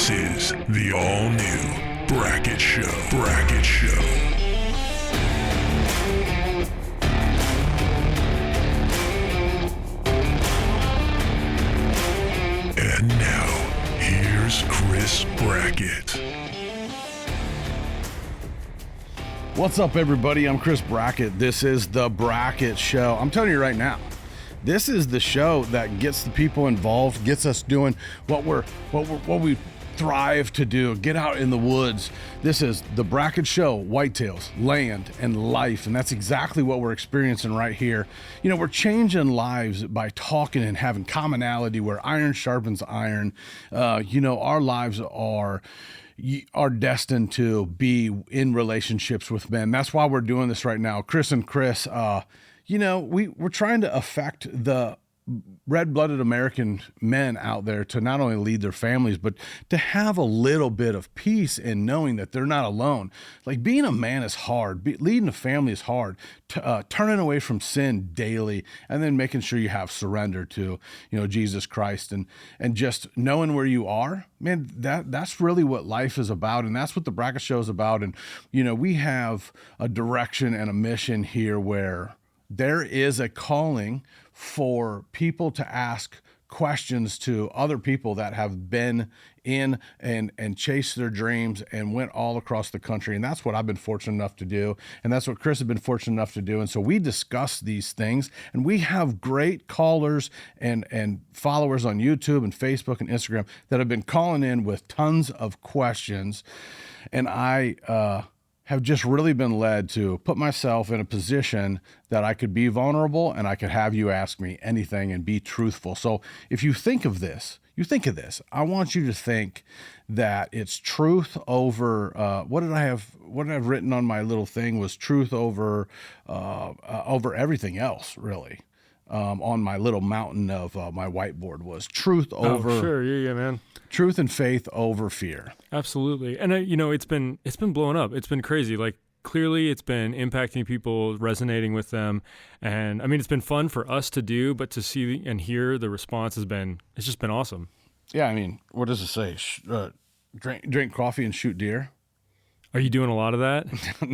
This is the all-new Brackett Show. Brackett Show. And now, here's Chris Brackett. What's up, everybody? I'm Chris Brackett. This is the Brackett Show. I'm telling you right now, this is the show that gets the people involved, gets us doing what we thrive to do, get out in the woods. This is the Brackett Show, whitetails, land, and life, and that's exactly what we're experiencing right here. You know, we're changing lives by talking and having commonality where iron sharpens iron. Our lives are destined to be in relationships with men. That's why we're doing this right now. Chris and Chris, we're trying to affect the red-blooded American men out there to not only lead their families, but to have a little bit of peace in knowing that they're not alone. Like, being a man is hard. Leading a family is hard. Turning away from sin daily, and then making sure you have surrender to, Jesus Christ, and just knowing where you are, man, that's really what life is about. And that's what the Brackett Show is about. And, we have a direction and a mission here where there is a calling for people to ask questions to other people that have been in and chased their dreams and went all across the country. And that's what I've been fortunate enough to do. And that's what Chris has been fortunate enough to do. And so we discuss these things, and we have great callers and followers on YouTube and Facebook and Instagram that have been calling in with tons of questions. And I have just really been led to put myself in a position that I could be vulnerable and I could have you ask me anything and be truthful. So if you think of this, I want you to think that it's truth over, what did I have written on my little thing was truth over everything else, really. On my little mountain of my whiteboard was truth over. Oh, sure. Yeah, man. Truth and faith over fear. Absolutely. And it's been blowing up. It's been crazy. Like, clearly it's been impacting people, resonating with them. And I mean, it's been fun for us to do, but to see and hear the response it's just been awesome. Yeah. I mean, what does it say? Drink coffee and shoot deer. Are you doing a lot of that?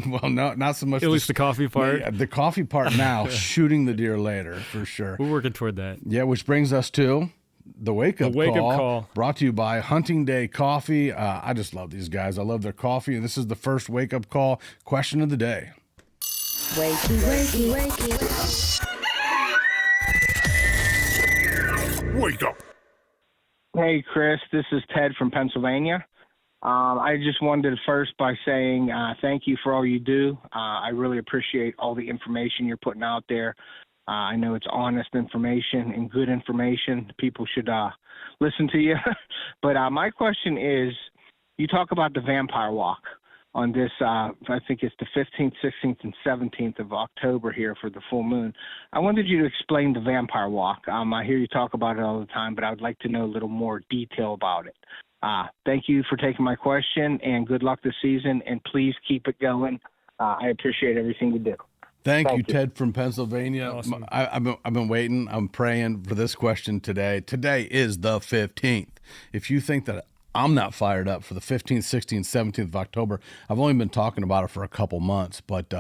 Well, no, not so much. At least the coffee part? Yeah, the coffee part now, shooting the deer later, for sure. We're working toward that. Yeah, which brings us to the Wakeup call. Brought to you by Hunting Day Coffee. I just love these guys. I love their coffee, and this is the first Wakeup call question of the day. Wakey. Wake up. Hey, Chris, this is Ted from Pennsylvania. I just wanted to first by saying thank you for all you do. I really appreciate all the information you're putting out there. I know it's honest information and good information. People should listen to you. But my question is, you talk about the vampire walk on this, I think it's the 15th, 16th, and 17th of October here for the full moon. I wanted you to explain the vampire walk. I hear you talk about it all the time, but I would like to know a little more detail about it. Thank you for taking my question, and good luck this season, and please keep it going. I appreciate everything you do. Thank you, Ted from Pennsylvania. Awesome. I've been waiting. I'm praying for this question today. Today is the 15th. If you think that I'm not fired up for the 15th, 16th, 17th of October, I've only been talking about it for a couple months. But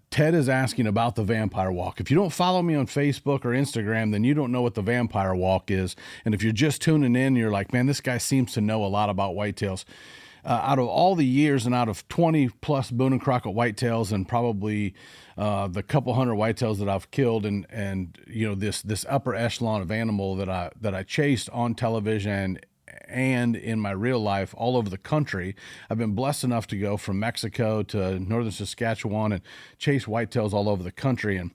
Ted is asking about the vampire walk. If you don't follow me on Facebook or Instagram, then you don't know what the vampire walk is. And if you're just tuning in, you're like, man, this guy seems to know a lot about whitetails. Out of all the years and out of 20 plus Boone and Crockett whitetails and probably the couple hundred whitetails that I've killed and this upper echelon of animal that I chased on television and in my real life all over the country, I've been blessed enough to go from Mexico to northern Saskatchewan and chase whitetails all over the country. And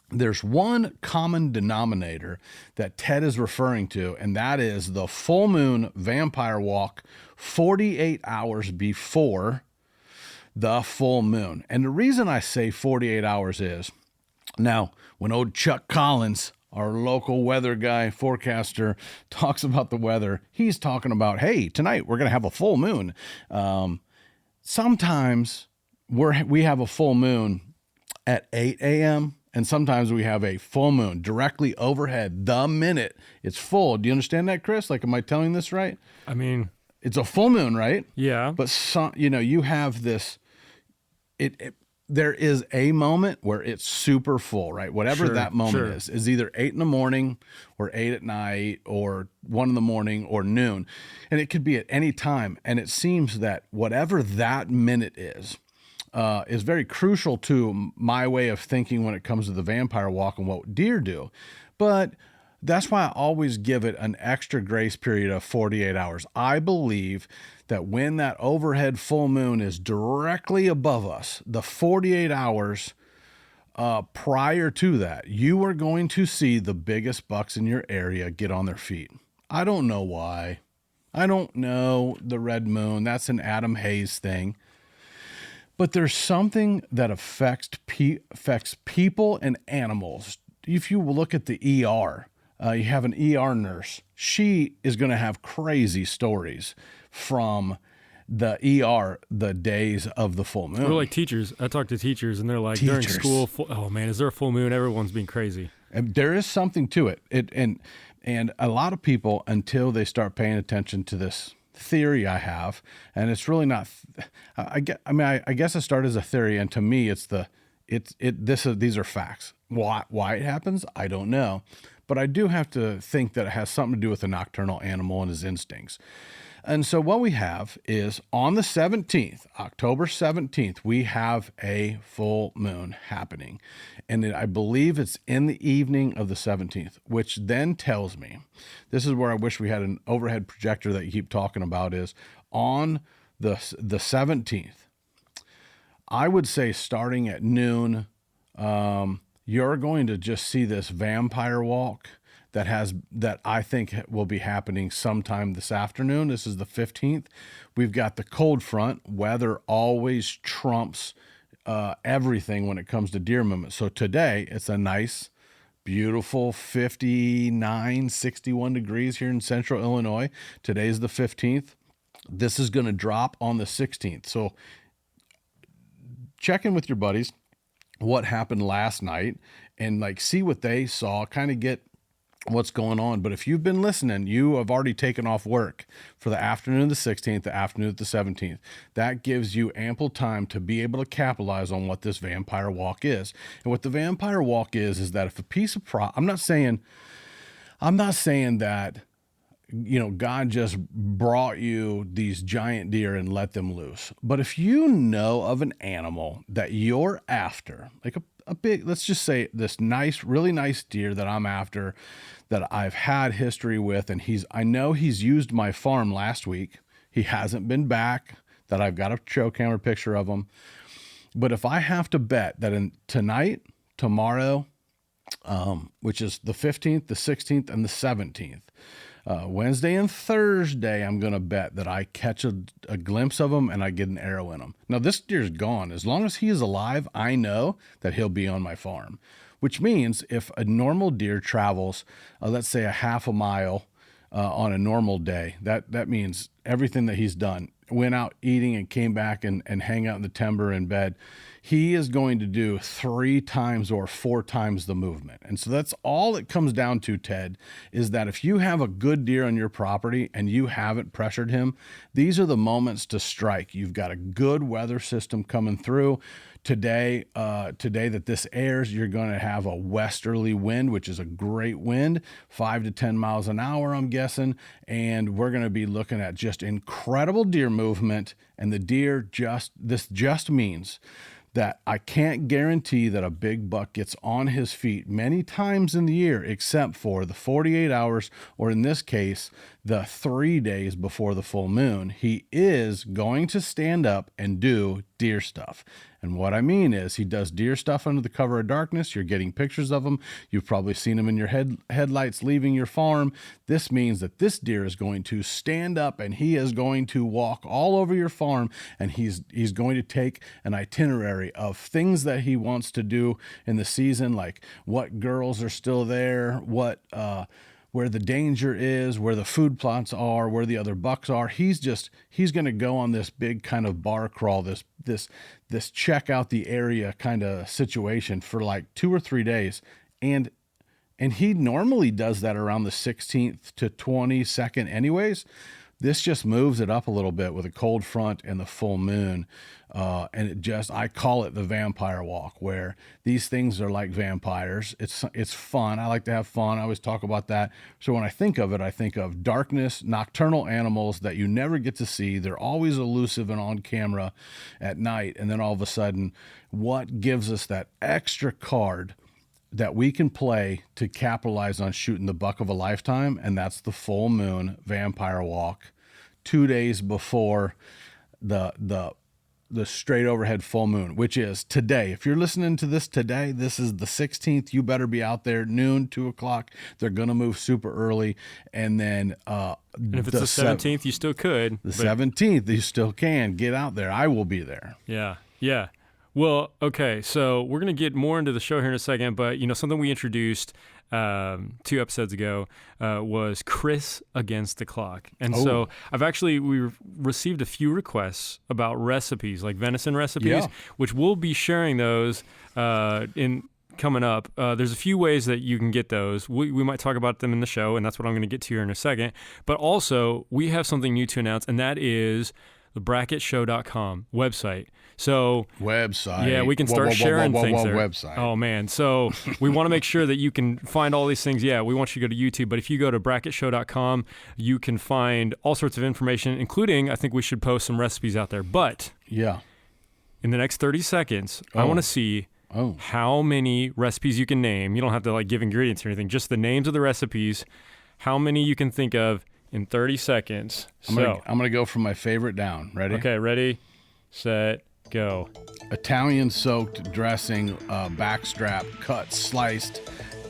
there's one common denominator that Ted is referring to, and that is the full moon vampire walk 48 hours before the full moon. And the reason I say 48 hours is, now, when old Chuck Collins, our local weather guy, forecaster, talks about the weather, he's talking about, hey, tonight we're going to have a full moon. Sometimes we have a full moon at 8 a.m., and sometimes we have a full moon directly overhead the minute it's full. Do you understand that, Chris? Like, am I telling this right? I mean, it's a full moon, right? Yeah. But you have this, there is a moment where it's super full, right? Whatever Sure, that moment sure. is either 8 in the morning or 8 at night or 1 in the morning or noon. And it could be at any time. And it seems that whatever that minute is very crucial to my way of thinking when it comes to the vampire walk and what deer do. But that's why I always give it an extra grace period of 48 hours. I believe that when that overhead full moon is directly above us, the 48 hours prior to that, you are going to see the biggest bucks in your area get on their feet. I don't know why. I don't know the red moon. That's an Adam Hayes thing. But there's something that affects people and animals. If you look at the ER, you have an ER nurse. She is going to have crazy stories from the ER the days of the full moon. We're like teachers. I talk to teachers, and they're like, Teachers. during school, oh man, is there a full moon? Everyone's being crazy. And there is something to it. And a lot of people, until they start paying attention to this theory I have, and it's really not. I guess it started as a theory, and to me, these are facts. Why it happens, I don't know, but I do have to think that it has something to do with a nocturnal animal and his instincts. And so what we have is on the 17th, October 17th, we have a full moon happening. And I believe it's in the evening of the 17th, which then tells me, this is where I wish we had an overhead projector that you keep talking about, is on the 17th. I would say starting at noon, you're going to just see this vampire walk that I think will be happening sometime this afternoon. This is the 15th. We've got the cold front. Weather always trumps everything when it comes to deer movement. So today it's a nice, beautiful 59, 61 degrees here in central Illinois. Today's the 15th. This is going to drop on the 16th. So check in with your buddies what happened last night and see what they saw, kind of get what's going on. But if you've been listening, you have already taken off work for the afternoon of the 16th, the afternoon of the 17th. That gives you ample time to be able to capitalize on what this vampire walk is. And what the vampire walk is that if a piece of I'm not saying that, God just brought you these giant deer and let them loose. But if you know of an animal that you're after, like a big, let's just say this nice, really nice deer that I'm after, that I've had history with, and I know he's used my farm last week. He hasn't been back, that I've got a show camera picture of him. But if I have to bet that tonight, tomorrow, which is the 15th, the 16th, and the 17th, Wednesday and Thursday, I'm going to bet that I catch a glimpse of him and I get an arrow in him. Now, this deer's gone. As long as he is alive, I know that he'll be on my farm, which means if a normal deer travels, let's say a half a mile on a normal day, that means everything that he's done, went out eating and came back and hang out in the timber in bed, he is going to do 3 times or 4 times the movement. And so that's all it comes down to, Ted, is that if you have a good deer on your property and you haven't pressured him, these are the moments to strike. You've got a good weather system coming through. Today that this airs, you're going to have a westerly wind, which is a great wind, 5 to 10 miles an hour, I'm guessing. And we're going to be looking at just incredible deer movement. And the deer this just means that I can't guarantee that a big buck gets on his feet many times in the year, except for the 48 hours, or in this case, the 3 days before the full moon. He is going to stand up and do deer stuff. And what I mean is he does deer stuff under the cover of darkness. You're getting pictures of him. You've probably seen him in your headlights leaving your farm. This means that this deer is going to stand up and he is going to walk all over your farm, and he's going to take an itinerary of things that he wants to do in the season, like what girls are still there, where the danger is, where the food plots are, where the other bucks are. He's going to go on this big kind of bar crawl, this check out the area kind of situation for like 2 or 3 days. And he normally does that around the 16th to 22nd anyways. This just moves it up a little bit with a cold front and the full moon. And I call it the vampire walk, where these things are like vampires. It's fun. I like to have fun. I always talk about that. So when I think of it, I think of darkness, nocturnal animals that you never get to see. They're always elusive and on camera at night. And then all of a sudden, what gives us that extra card that we can play to capitalize on shooting the buck of a lifetime? And that's the full moon vampire walk 2 days before the straight overhead full moon, which is today. If you're listening to this today, this is the 16th. You better be out there noon, 2 o'clock. They're going to move super early. And then, and if it's the 17th, you still could. The 17th, you still can get out there. I will be there. Yeah. Yeah. Well, okay, so we're going to get more into the show here in a second, but, something we introduced 2 episodes ago was Chris Against the Clock. And so we received a few requests about recipes, like venison recipes, which we'll be sharing those coming up. There's a few ways that you can get those. We might talk about them in the show, and that's what I'm going to get to here in a second. But also, we have something new to announce, and that is the brackettShow.com website. So yeah, we can start sharing things there. Website. Oh man, so we want to make sure that you can find all these things. Yeah, we want you to go to YouTube, but if you go to brackettShow.com, you can find all sorts of information, including I think we should post some recipes out there. But yeah, in the next 30 seconds, I want to see how many recipes you can name. You don't have to give ingredients or anything, just the names of the recipes. How many you can think of in 30 seconds. I'm gonna go from my favorite down. Ready? Okay, ready, set, go. Italian soaked dressing, backstrap, cut, sliced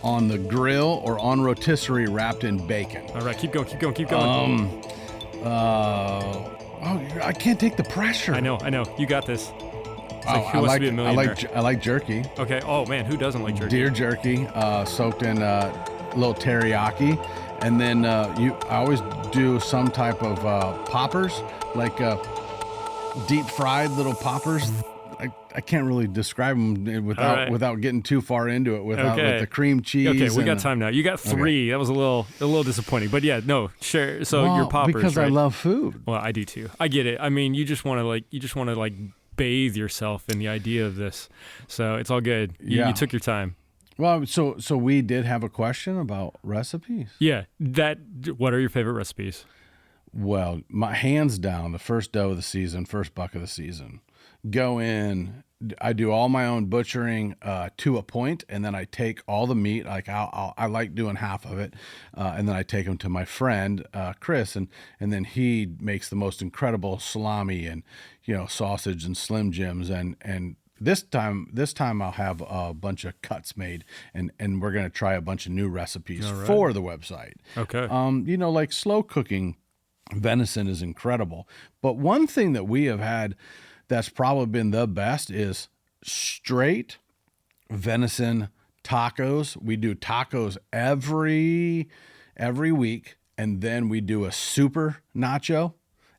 on the grill or on rotisserie, wrapped in bacon. All right, keep going. I can't take the pressure. I know. You got this. I like jerky. Okay. Oh man, who doesn't like jerky? Deer jerky, soaked in a little teriyaki, and then I always do some type of poppers, like deep fried little poppers. I can't really describe them without getting too far into it. With the cream cheese. Okay, we got time now. You got 3. Okay. That was a little disappointing, but yeah, no, sure. So your poppers, because right? I love food. Well, I do too. I get it. I mean, you just want to bathe yourself in the idea of this. So it's all good. You took your time. Well, so we did have a question about recipes. Yeah. What are your favorite recipes? Well, my hands down, the first doe of the season, first buck of the season. Go in. I do all my own butchering to a point, and then I take all the meat. Like I like doing half of it, and then I take them to my friend Chris, and then he makes the most incredible salami and sausage and Slim Jims, and this time I'll have a bunch of cuts made, and we're gonna try a bunch of new recipes for the website. Okay. Like slow cooking venison is incredible, but one thing that we have had that's probably been the best is straight venison tacos. We do tacos every week, and then we do a super nacho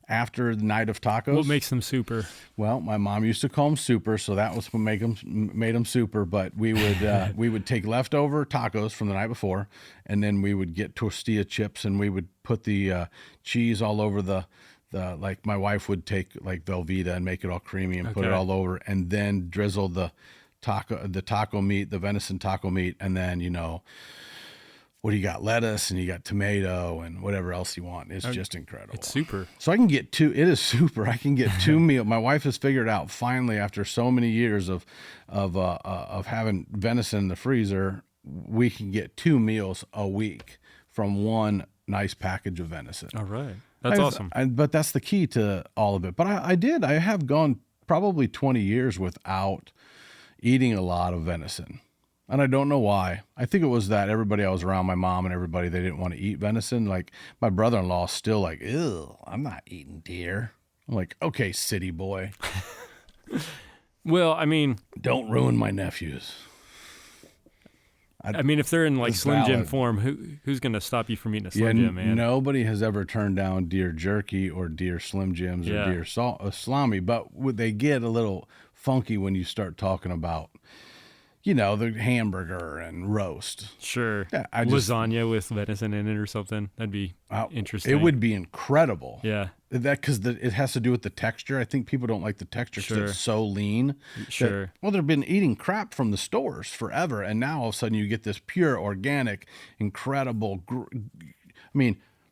after the night of tacos. What makes them super? Well, my mom used to call them super, so that was what made them super. But we would take leftover tacos from the night before, and then we would get tortilla chips, and we would put the cheese all over the like my wife would take like Velveeta and make it all creamy and put it all over, and then drizzle the taco meat, the venison taco meat, and then what do you got? Lettuce, and you got tomato and whatever else you want. It's just incredible. It's super. So I can get two. It is super. I can get 2 meals. My wife has figured out finally, after so many years of having venison in the freezer, we can get 2 meals a week from one nice package of venison. All right. That's awesome. But that's the key to all of it. But I have gone probably 20 years without eating a lot of venison. And I don't know why. I think it was that everybody I was around, my mom and everybody, they didn't want to eat venison. Like my brother-in-law is still like, ew, I'm not eating deer. I'm like, okay, city boy. Well, I mean, don't ruin my nephews. I mean, if they're in like Slim Jim form, who's going to stop you from eating a Slim Jim, man? Nobody has ever turned down deer jerky or deer Slim Jims or deer salami, but they get a little funky when you start talking about, the hamburger and roast. Sure. Yeah, lasagna with venison in it or something. That'd be interesting. It would be incredible. Yeah. Because it has to do with the texture. I think people don't like the texture because it's so lean. Sure. They've been eating crap from the stores forever, and now all of a sudden you get this pure, organic, incredible.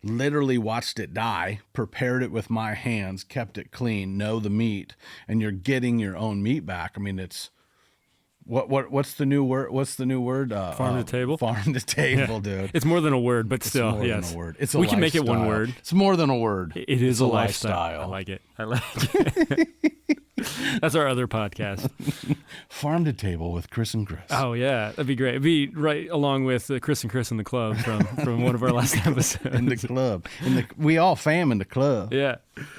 Literally watched it die, prepared it with my hands, kept it clean, know the meat, and you're getting your own meat back. I mean, it's what's the new word? What's the new word? Farm to table. Farm to table, Yeah. dude. It's more than a word, but still, more yes. than a word. It's we can make it one word. It's more than a word. It is it's a lifestyle. I like it. That's our other podcast. Farm to Table with Chris and Chris. Oh yeah, that'd be great. It'd be right along with Chris and Chris in the club from one of our last episodes. In the club. We all fam in the club. Yeah.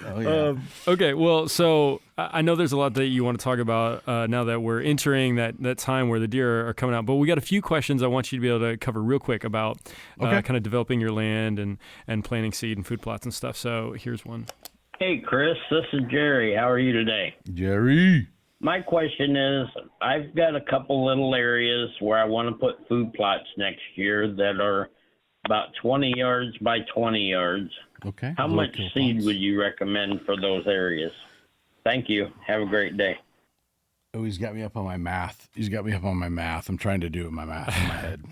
Oh yeah. Okay. Well, so I know there's a lot that you want to talk about now that we're entering that time where the deer are coming out. But we got a few questions I want you to be able to cover real quick about kind of developing your land and planting seed and food plots and stuff. So here's one. Hey, Chris, this is Jerry. How are you today? Jerry. My question is, I've got a couple little areas where I want to put food plots next year that are about 20 yards by 20 yards. Okay. How much seed would you recommend for those areas? Thank you. Have a great day. Oh, he's got me up on my math. I'm trying to do my math in my head.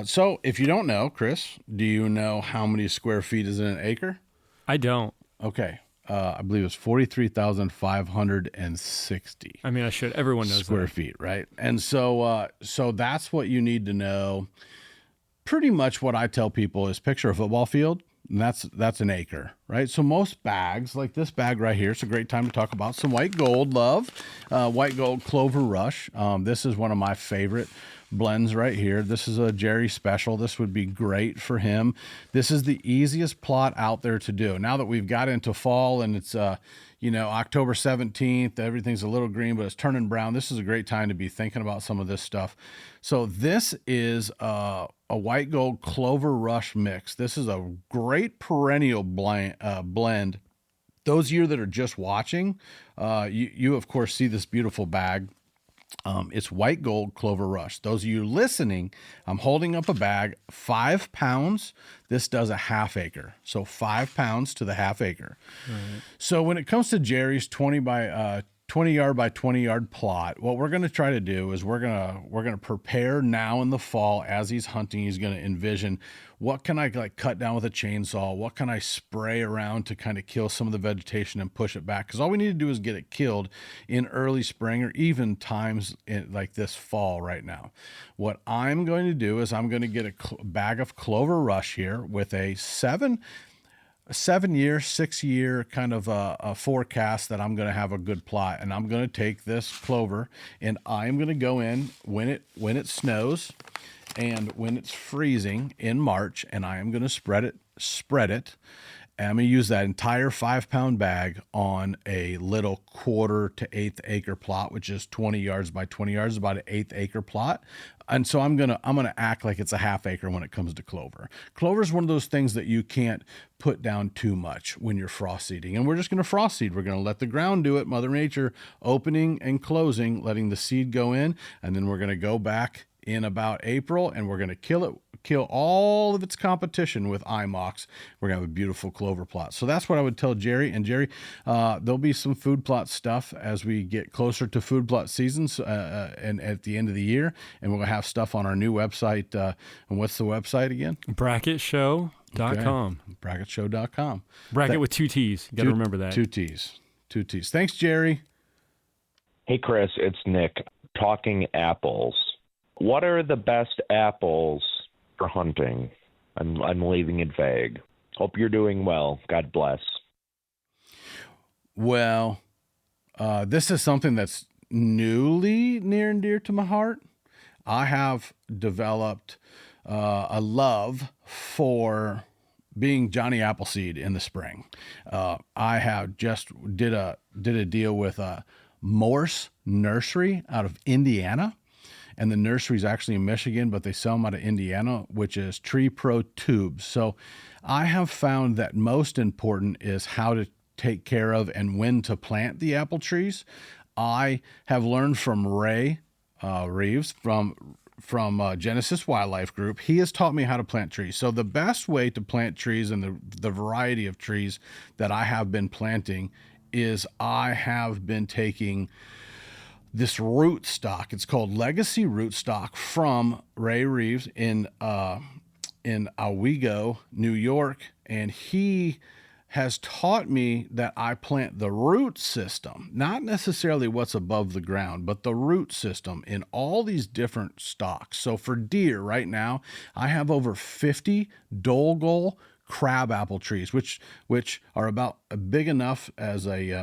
So if you don't know, Chris, do you know how many square feet is in an acre? I don't. Okay. I believe it's 43,560. I mean, I should. Everyone knows square that. feet, right? And so that's what you need to know. Pretty much what I tell people is picture a football field, and that's an acre, right? So most bags, like this bag right here, it's a great time to talk about some white gold, white gold clover rush. This is one of my favorite blends right here. This is a Jerry special. This would be great for him. This is the easiest plot out there to do. Now that we've got into fall and it's October 17th, everything's a little green, but it's turning brown. This is a great time to be thinking about some of this stuff. So this is a white gold clover rush mix. This is a great perennial blend. Those of you that are just watching, you of course see this beautiful bag. It's white gold clover rush. Those of you listening, I'm holding up a bag, 5 pounds. This does a half acre. So 5 pounds to the half acre. Right. So when it comes to Jerry's 20 yard by 20 yard plot, what we're going to try to do is we're going to prepare now in the fall as he's hunting. He's going to envision, what can I cut down with a chainsaw? What can I spray around to kind of kill some of the vegetation and push it back? Because all we need to do is get it killed in early spring or even times like this fall right now. What I'm going to do is I'm going to get a bag of clover rush here with a 7-year, 6-year kind of a forecast that I'm going to have a good plot. And I'm going to take this clover and I'm going to go in when it snows and when it's freezing in March, and I am going to spread it. And I'm going to use that entire 5 pound bag on a little 1/4 to 1/8 acre plot, which is 20 yards by 20 yards, about an 1/8 acre plot. And so I'm gonna act like it's a half acre when it comes to clover. Clover is one of those things that you can't put down too much when you're frost seeding. And we're just gonna frost seed. We're gonna let the ground do it, Mother Nature opening and closing, letting the seed go in, and then we're gonna go back in about April and we're gonna kill all of its competition with IMOX. We're gonna have a beautiful clover plot. So that's what I would tell Jerry. And Jerry, there'll be some food plot stuff as we get closer to food plot seasons and at the end of the year. And we're gonna have stuff on our new website. And what's the website again? Bracketshow.com. Okay. Bracketshow.com. Bracket with 2 T's. You got to remember that. 2 T's. 2 T's. Thanks, Jerry. Hey, Chris, it's Nick. Talking apples. What are the best apples for hunting? I'm leaving it vague. Hope you're doing well. God bless. Well, this is something that's newly near and dear to my heart. I have developed a love for being Johnny Appleseed in the spring. I have just did a deal with a Morse Nursery out of Indiana. And the nursery is actually in Michigan, but they sell them out of Indiana, which is Tree Pro tubes. So I have found that most important is how to take care of and when to plant the apple trees. I have learned from Ray Reeves from Genesis Wildlife Group. He has taught me how to plant trees. So the best way to plant trees and the variety of trees that I have been planting is I have been taking this root stock. It's called Legacy Root Stock from Ray Reeves in Oswego, New York, and he has taught me that I plant the root system, not necessarily what's above the ground, but the root system in all these different stocks. So for deer right now, I have over 50 Dolgol crabapple trees, which are about big enough as a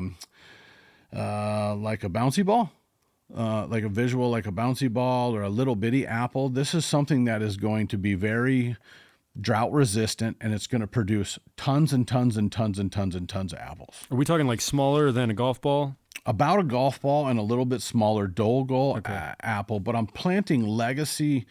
like a bouncy ball. Like a visual, like a bouncy ball or a little bitty apple. This is something that is going to be very drought resistant, and it's going to produce tons and tons and tons and tons and tons of apples. Are we talking like smaller than a golf ball? About a golf ball and a little bit smaller Dolgol apple, but I'm planting legacy,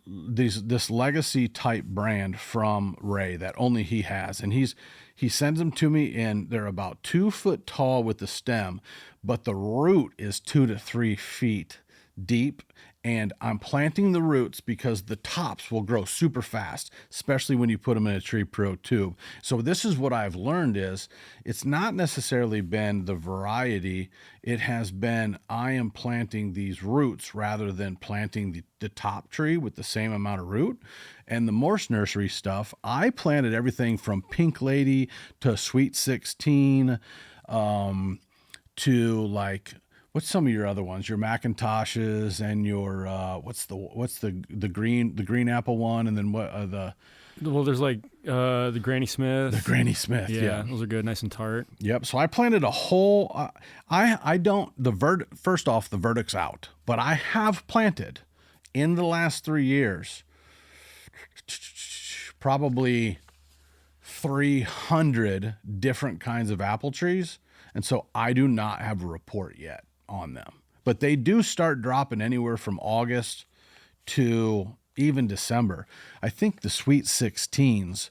this legacy type brand from Ray that only he has, and he sends them to me, and they're about 2 foot tall with the stem, but the root is 2 to 3 feet deep. And I'm planting the roots because the tops will grow super fast, especially when you put them in a Tree Pro tube. So this is what I've learned is it's not necessarily been the variety. It has been I am planting these roots rather than planting the top tree with the same amount of root. And the Morse Nursery stuff, I planted everything from Pink Lady to Sweet 16 to like... What's some of your other ones? Your Macintoshes and your what's the green apple one, and then what Well, there's like the Granny Smith. The Granny Smith, yeah, those are good, nice and tart. Yep. So I planted a whole. First off, the verdict's out, but I have planted in the last 3 years probably 300 different kinds of apple trees, and so I do not have a report yet on them, but they do start dropping anywhere from August to even December. I think the Sweet 16s,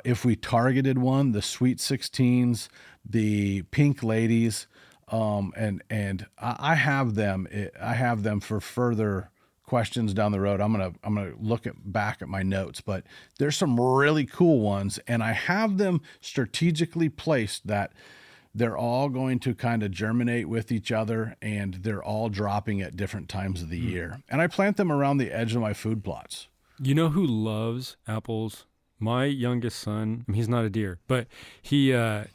if we targeted one, the Sweet 16s, the Pink Ladies, and I have them. I have them for further questions down the road. I'm gonna look back at my notes, but there's some really cool ones, and I have them strategically placed that they're all going to kind of germinate with each other, and they're all dropping at different times of the year. And I plant them around the edge of my food plots. You know who loves apples? My youngest son. He's not a deer, but he's a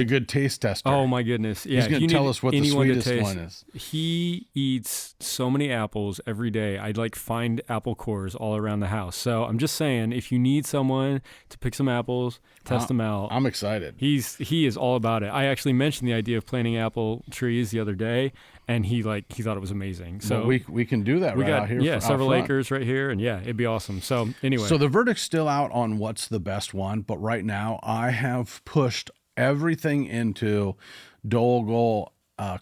good taste tester. Oh my goodness. Yeah. He's going to tell us what the sweetest one is. He eats so many apples every day. I'd like find apple cores all around the house. So I'm just saying, if you need someone to pick some apples, test them out. I'm excited. He is all about it. I actually mentioned the idea of planting apple trees the other day, and he thought it was amazing. So well, we can do that out here. Yeah, several acres right here, and yeah, it'd be awesome. So anyway. So the verdict's still out on what's the best one, but right now I have pushed everything into Dolgol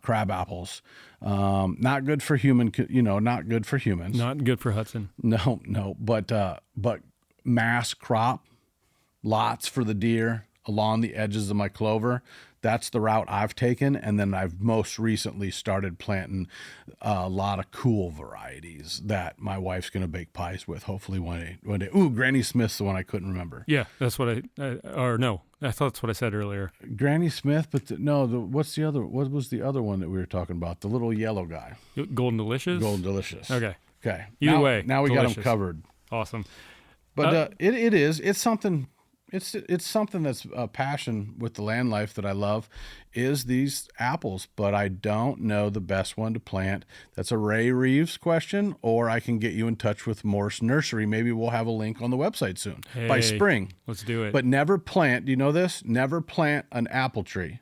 crab apples. Not good for not good for humans. Not good for Hudson. No, but mass crop, lots for the deer along the edges of my clover. That's the route I've taken, and then I've most recently started planting a lot of cool varieties that my wife's going to bake pies with, hopefully one day. Ooh, Granny Smith's the one I couldn't remember. Yeah, that's what I thought that's what I said earlier. Granny Smith, but what was the other one that we were talking about? The little yellow guy. Golden Delicious? Golden Delicious. Okay. Either way. Now we delicious. got them covered. Awesome. But it's something. It's something that's a passion with the land life that I love is these apples, but I don't know the best one to plant. That's a Ray Reeves question, or I can get you in touch with Morse Nursery. Maybe we'll have a link on the website soon. By spring. Let's do it. But never plant, do you know this? Never plant an apple tree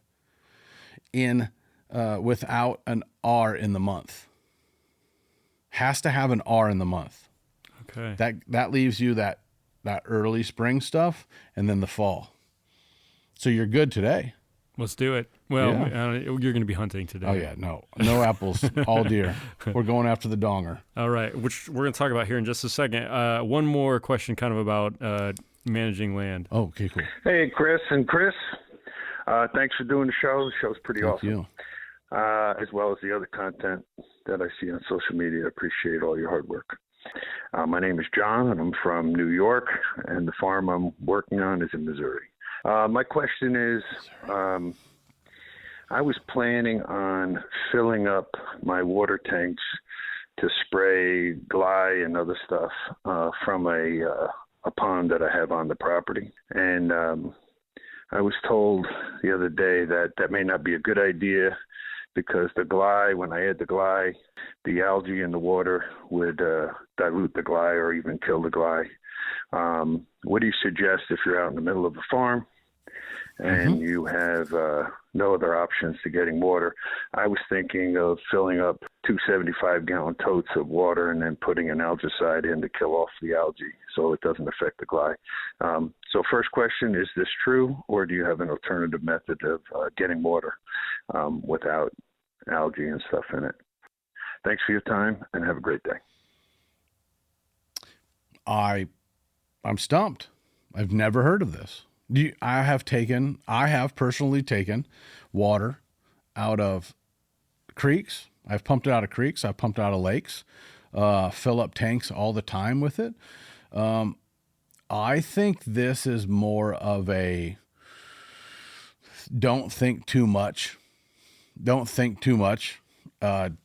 without an R in the month. Has to have an R in the month. Okay. That leaves you that early spring stuff, and then the fall. So you're good today. Let's do it. Well, you're going to be hunting today. Oh, yeah. No apples, all deer. We're going after the donger. All right, which we're going to talk about here in just a second. One more question kind of about managing land. Oh, okay, cool. Hey, Chris and Chris. Thanks for doing the show. The show's pretty awesome. You. as well as the other content that I see on social media. I appreciate all your hard work. My name is John, and I'm from New York, and the farm I'm working on is in Missouri. My question is, I was planning on filling up my water tanks to spray gly and other stuff from a pond that I have on the property. And I was told the other day that that may not be a good idea because the gly, when I add the gly, the algae in the water would dilute the gly or even kill the gly. What do you suggest if you're out in the middle of a farm and you have no other options to getting water? I was thinking of filling up 2 75-gallon totes of water and then putting an algicide in to kill off the algae so it doesn't affect the gly. So first question, is this true, or do you have an alternative method of getting water without algae and stuff in it? Thanks for your time, and have a great day. I'm stumped. I've never heard of this. I have personally taken water out of creeks. I've pumped it out of creeks. I've pumped it out of lakes, fill up tanks all the time with it. I think this is more of a don't think too much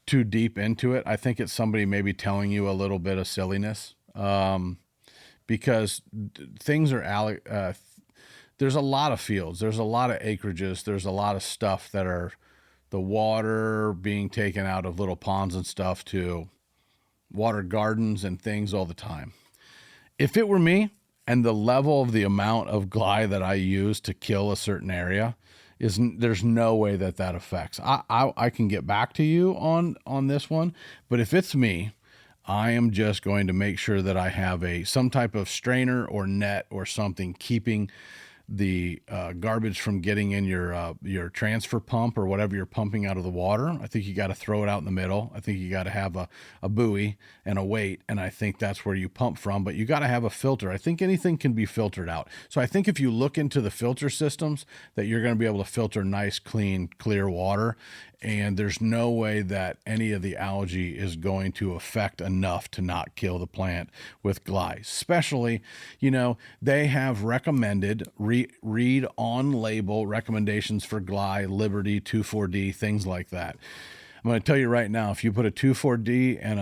too deep into it. I think it's somebody maybe telling you a little bit of silliness, because things are, there's a lot of fields, there's a lot of acreages, there's a lot of stuff that are the water being taken out of little ponds and stuff to water gardens and things all the time. If it were me and the level of the amount of gly that I use to kill a certain area, there's no way that affects. I can get back to you on this one, but if it's me, I am just going to make sure that I have some type of strainer or net or something keeping the garbage from getting in your transfer pump or whatever you're pumping out of the water. I think you got to throw it out in the middle. I think you got to have a buoy and a weight, and I think that's where you pump from, but you got to have a filter. I think anything can be filtered out. So I think if you look into the filter systems, that you're going to be able to filter nice, clean, clear water, and there's no way that any of the algae is going to affect enough to not kill the plant with gly. Especially, they have recommended, read on label recommendations for gly, Liberty, 2,4-D, things like that. I'm going to tell you right now, if you put a 2,4-D and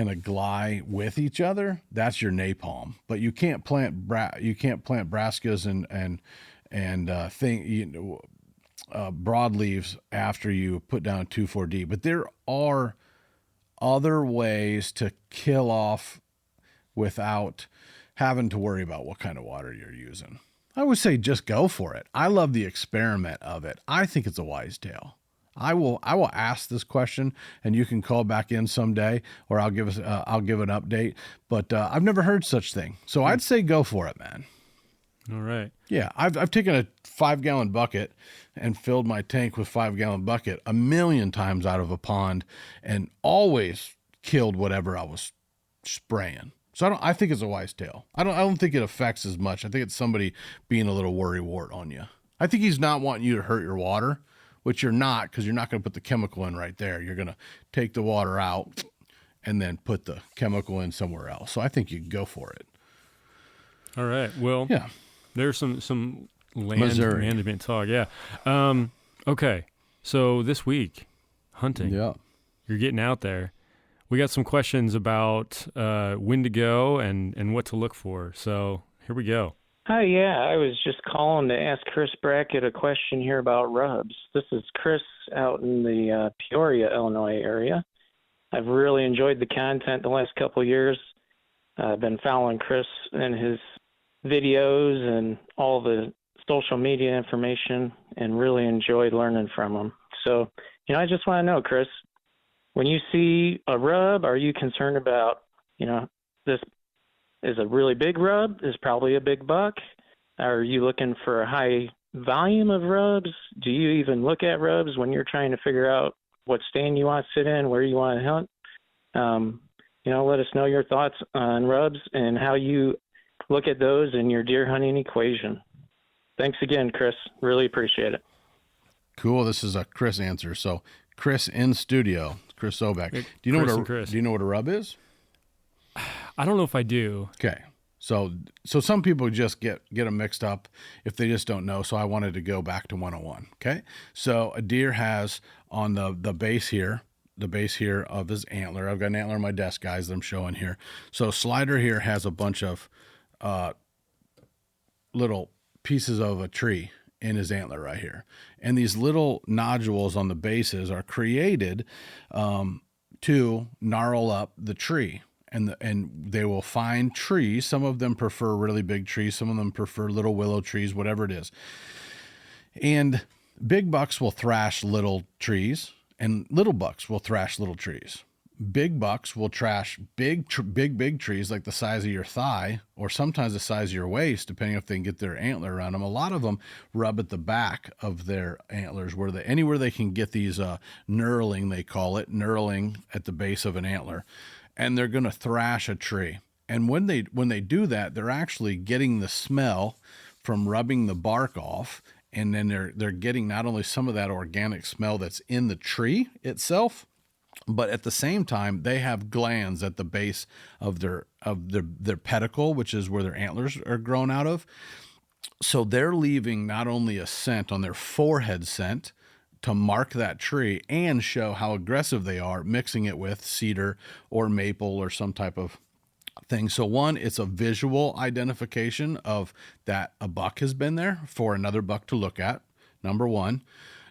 a gly with each other, that's your napalm. But you can't plant brassicas and broadleaves after you put down 2,4-D. But there are other ways to kill off without having to worry about what kind of water you're using. I would say just go for it. I love the experiment of it. I think it's a wise tale. I will ask this question, and you can call back in someday, or I'll give an update. But I've never heard such thing, so I'd say go for it, man. All right. Yeah, I've taken a 5-gallon bucket and filled my tank with 5-gallon bucket 1,000,000 times out of a pond, and always killed whatever I was spraying. So I think it's a wise tale. I don't think it affects as much. I think it's somebody being a little worrywart on you. I think he's not wanting you to hurt your water, which you're not, because you're not going to put the chemical in right there. You're going to take the water out and then put the chemical in somewhere else. So I think you go for it. All right. Well, yeah. There's some land Missouri management talk. Yeah. Okay. So this week, hunting. Yeah. You're getting out there. We got some questions about when to go and what to look for. So here we go. Hi, yeah. I was just calling to ask Chris Brackett a question here about rubs. This is Chris out in the Peoria, Illinois area. I've really enjoyed the content the last couple of years. I've been following Chris and his videos and all the social media information and really enjoyed learning from him. So, I just want to know, Chris, when you see a rub, are you concerned about, this is a really big rub, is probably a big buck? Are you looking for a high volume of rubs? Do you even look at rubs when you're trying to figure out what stand you want to sit in, where you want to hunt? Let us know your thoughts on rubs and how you look at those in your deer hunting equation. Thanks again, Chris. Really appreciate it. Cool. This is a Chris answer. So Chris in studio, Chris Sobek. Hey, Do you know Chris. do you know what a rub is? I don't know if I do. Okay. So some people just get them mixed up if they just don't know. So I wanted to go back to 101. Okay. So a deer has on the base here of his antler. I've got an antler on my desk, guys, that I'm showing here. So Slider here has a bunch of little pieces of a tree in his antler right here. And these little nodules on the bases are created to gnarl up the tree. And they will find trees. Some of them prefer really big trees. Some of them prefer little willow trees, whatever it is. And big bucks will thrash little trees, and little bucks will thrash little trees. Big bucks will trash big trees like the size of your thigh, or sometimes the size of your waist, depending if they can get their antler around them. A lot of them rub at the back of their antlers, anywhere they can get these knurling, they call it, knurling at the base of an antler. And they're going to thrash a tree. And when they do that, they're actually getting the smell from rubbing the bark off, and then they're getting not only some of that organic smell that's in the tree itself, but at the same time they have glands at the base of their pedicle, which is where their antlers are grown out of. So they're leaving not only a scent on their forehead scent to mark that tree and show how aggressive they are, mixing it with cedar or maple or some type of thing. So one, it's a visual identification of that a buck has been there for another buck to look at, number one.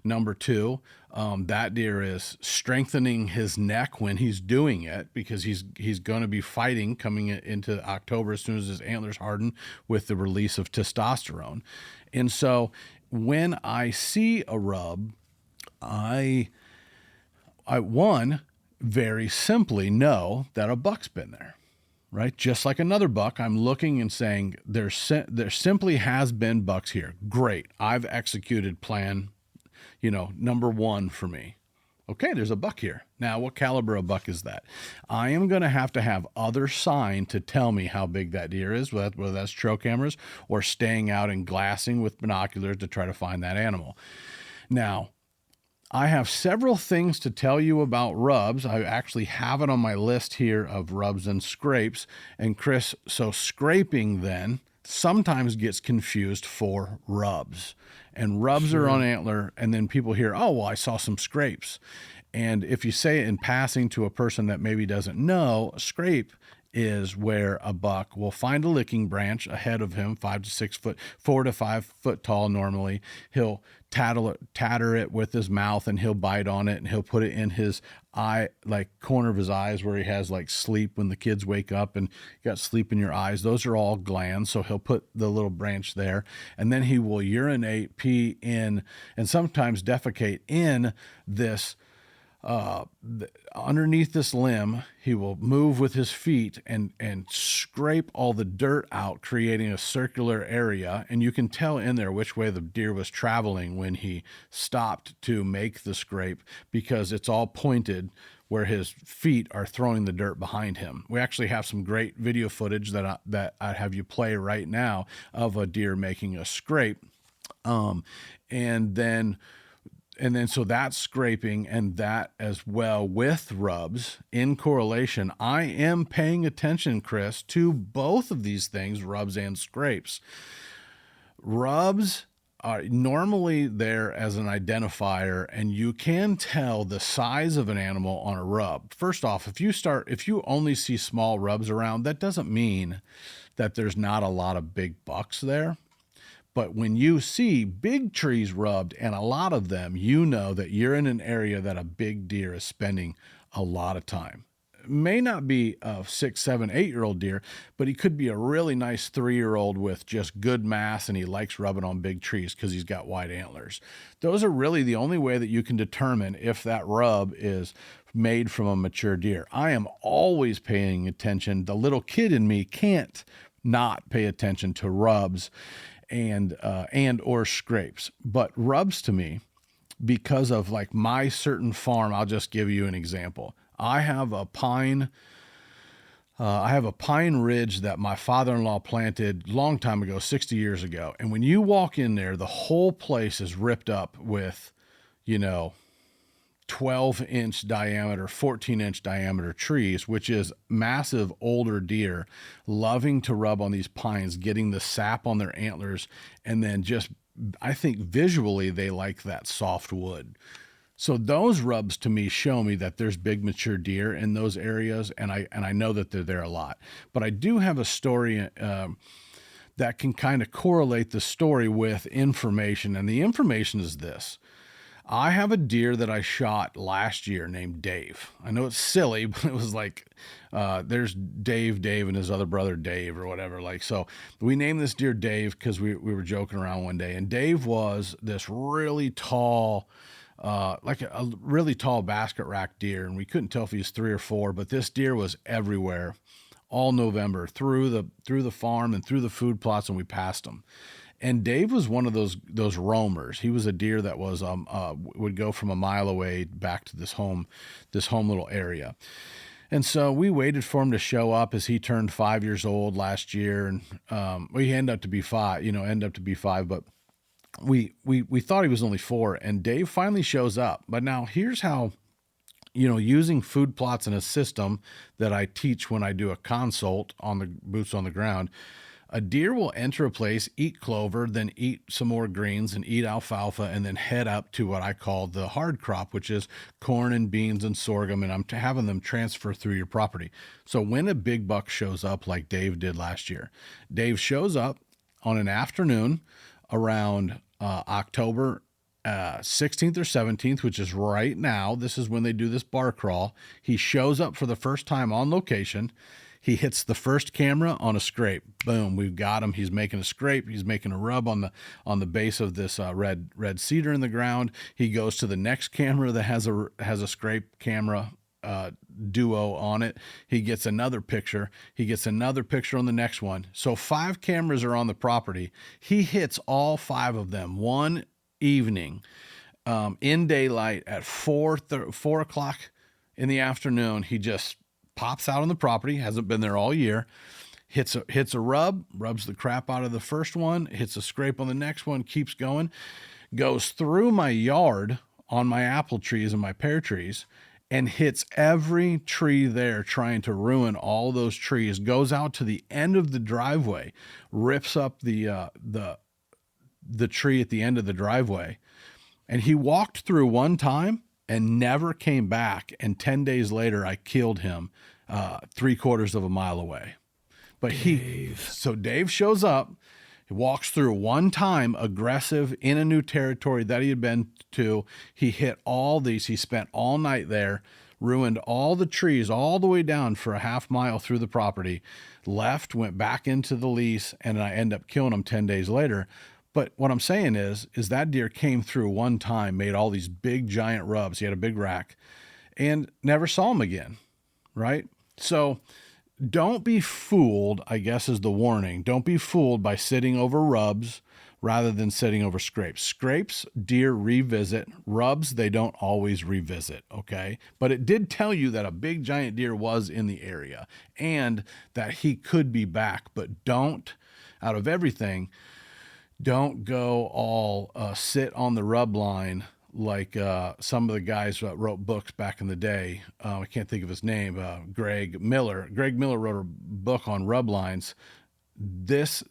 Number two, that deer is strengthening his neck when he's doing it, because he's going to be fighting coming into October as soon as his antlers harden with the release of testosterone. And so when I see a rub, I very simply know that a buck's been there, right? Just like another buck, I'm looking and saying there simply has been bucks here. Great. I've executed plan, number one for me. Okay, there's a buck here. Now, what caliber of buck is that? I am going to have other sign to tell me how big that deer is, whether that's trail cameras or staying out and glassing with binoculars to try to find that animal. Now, I have several things to tell you about rubs. I actually have it on my list here of rubs and scrapes. And Chris, so scraping then sometimes gets confused for rubs. And rubs are on antler, and then people hear, oh, well, I saw some scrapes. And if you say it in passing to a person that maybe doesn't know, a scrape is where a buck will find a licking branch ahead of him, 5 to 6 foot, 4 to 5 foot tall normally. He'll tatter it with his mouth, and he'll bite on it, and he'll put it in his eye, like corner of his eyes where he has like sleep when the kids wake up and you got sleep in your eyes. Those are all glands. So he'll put the little branch there, and then he will urinate, pee in, and sometimes defecate in this underneath this limb. He will move with his feet and scrape all the dirt out, creating a circular area. And you can tell in there which way the deer was traveling when he stopped to make the scrape, because it's all pointed where his feet are throwing the dirt behind him. We actually have some great video footage that I have you play right now of a deer making a scrape. And then so that's scraping, and that as well with rubs in correlation. I am paying attention, Chris, to both of these things, rubs and scrapes. Rubs are normally there as an identifier, and you can tell the size of an animal on a rub. First off, if you only see small rubs around, that doesn't mean that there's not a lot of big bucks there. But when you see big trees rubbed, and a lot of them, you know that you're in an area that a big deer is spending a lot of time. It may not be a 6, 7, 8-year-old deer, but he could be a really nice 3-year-old with just good mass, and he likes rubbing on big trees because he's got wide antlers. Those are really the only way that you can determine if that rub is made from a mature deer. I am always paying attention. The little kid in me can't not pay attention to rubs and or scrapes. But rubs to me, because of like my certain farm, I'll just give you an example. I have a pine ridge that my father-in-law planted long time ago, 60 years ago. And when you walk in there, the whole place is ripped up with 12-inch diameter, 14-inch diameter trees, which is massive older deer loving to rub on these pines, getting the sap on their antlers, and then just, I think visually they like that soft wood. So those rubs to me show me that there's big mature deer in those areas, and I know that they're there a lot. But I do have a story that can kind of correlate the story with information, and the information is this. I have a deer that I shot last year named Dave. I know it's silly, but it was like, there's Dave, and his other brother Dave or whatever. So we named this deer Dave because we were joking around one day. And Dave was this really tall, like a really tall basket rack deer. And we couldn't tell if he was 3 or 4, but this deer was everywhere all November through the farm and through the food plots, and we passed him. And Dave was one of those roamers. He was a deer that was would go from a mile away back to this home little area. And so we waited for him to show up as he turned 5 years old last year, and he ended up to be 5, but we thought he was only 4, and Dave finally shows up. But now here's how, using food plots in a system that I teach when I do a consult on the boots on the ground. A deer will enter a place, eat clover, then eat some more greens and eat alfalfa, and then head up to what I call the hard crop, which is corn and beans and sorghum, and I'm having them transfer through your property. So when a big buck shows up like Dave did last year, Dave shows up on an afternoon around October 16th or 17th, which is right now. This is when they do this bar crawl. He shows up for the first time on location. He hits the first camera on a scrape. Boom, we've got him. He's making a scrape. He's making a rub on the base of this red cedar in the ground. He goes to the next camera that has a scrape camera duo on it. He gets another picture. He gets another picture on the next one. So 5 cameras are on the property. He hits all 5 of them one evening in daylight at 4 o'clock in the afternoon. He just pops out on the property, hasn't been there all year, hits a rub, rubs the crap out of the first one, hits a scrape on the next one, keeps going, goes through my yard on my apple trees and my pear trees, and hits every tree there trying to ruin all those trees, goes out to the end of the driveway, rips up the tree at the end of the driveway. And he walked through one time and never came back. And 10 days later, I killed him 3/4 of a mile away. But so Dave shows up, he walks through one time, aggressive in a new territory that he had been to. He hit all these. He spent all night there, ruined all the trees all the way down for a half mile through the property, left, went back into the lease, and I end up killing him 10 days later. But what I'm saying is that deer came through one time, made all these big giant rubs. He had a big rack and never saw him again. Right? So don't be fooled, I guess is the warning. Don't be fooled by sitting over rubs rather than sitting over scrapes. Scrapes, deer revisit. Rubs, they don't always revisit. Okay. But it did tell you that a big giant deer was in the area and that he could be back, but don't, out of everything, don't go all sit on the rub line like some of the guys that wrote books back in the day. I can't think of his name. Greg Miller. Greg Miller wrote a book on rub lines. This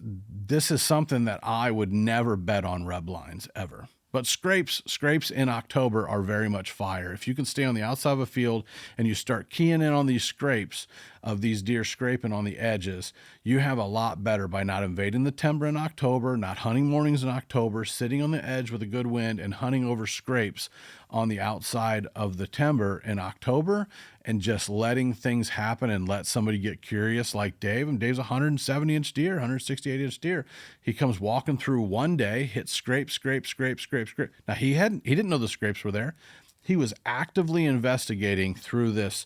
is something that I would never bet on rub lines ever. But scrapes in October are very much fire. If you can stay on the outside of a field and you start keying in on these scrapes of these deer scraping on the edges, you have a lot better by not invading the timber in October, not hunting mornings in October, sitting on the edge with a good wind and hunting over scrapes on the outside of the timber in October, and just letting things happen and let somebody get curious like Dave. And Dave's a 170-inch deer, 168-inch deer. He comes walking through one day, hits scrape. Now he didn't know the scrapes were there. He was actively investigating through this,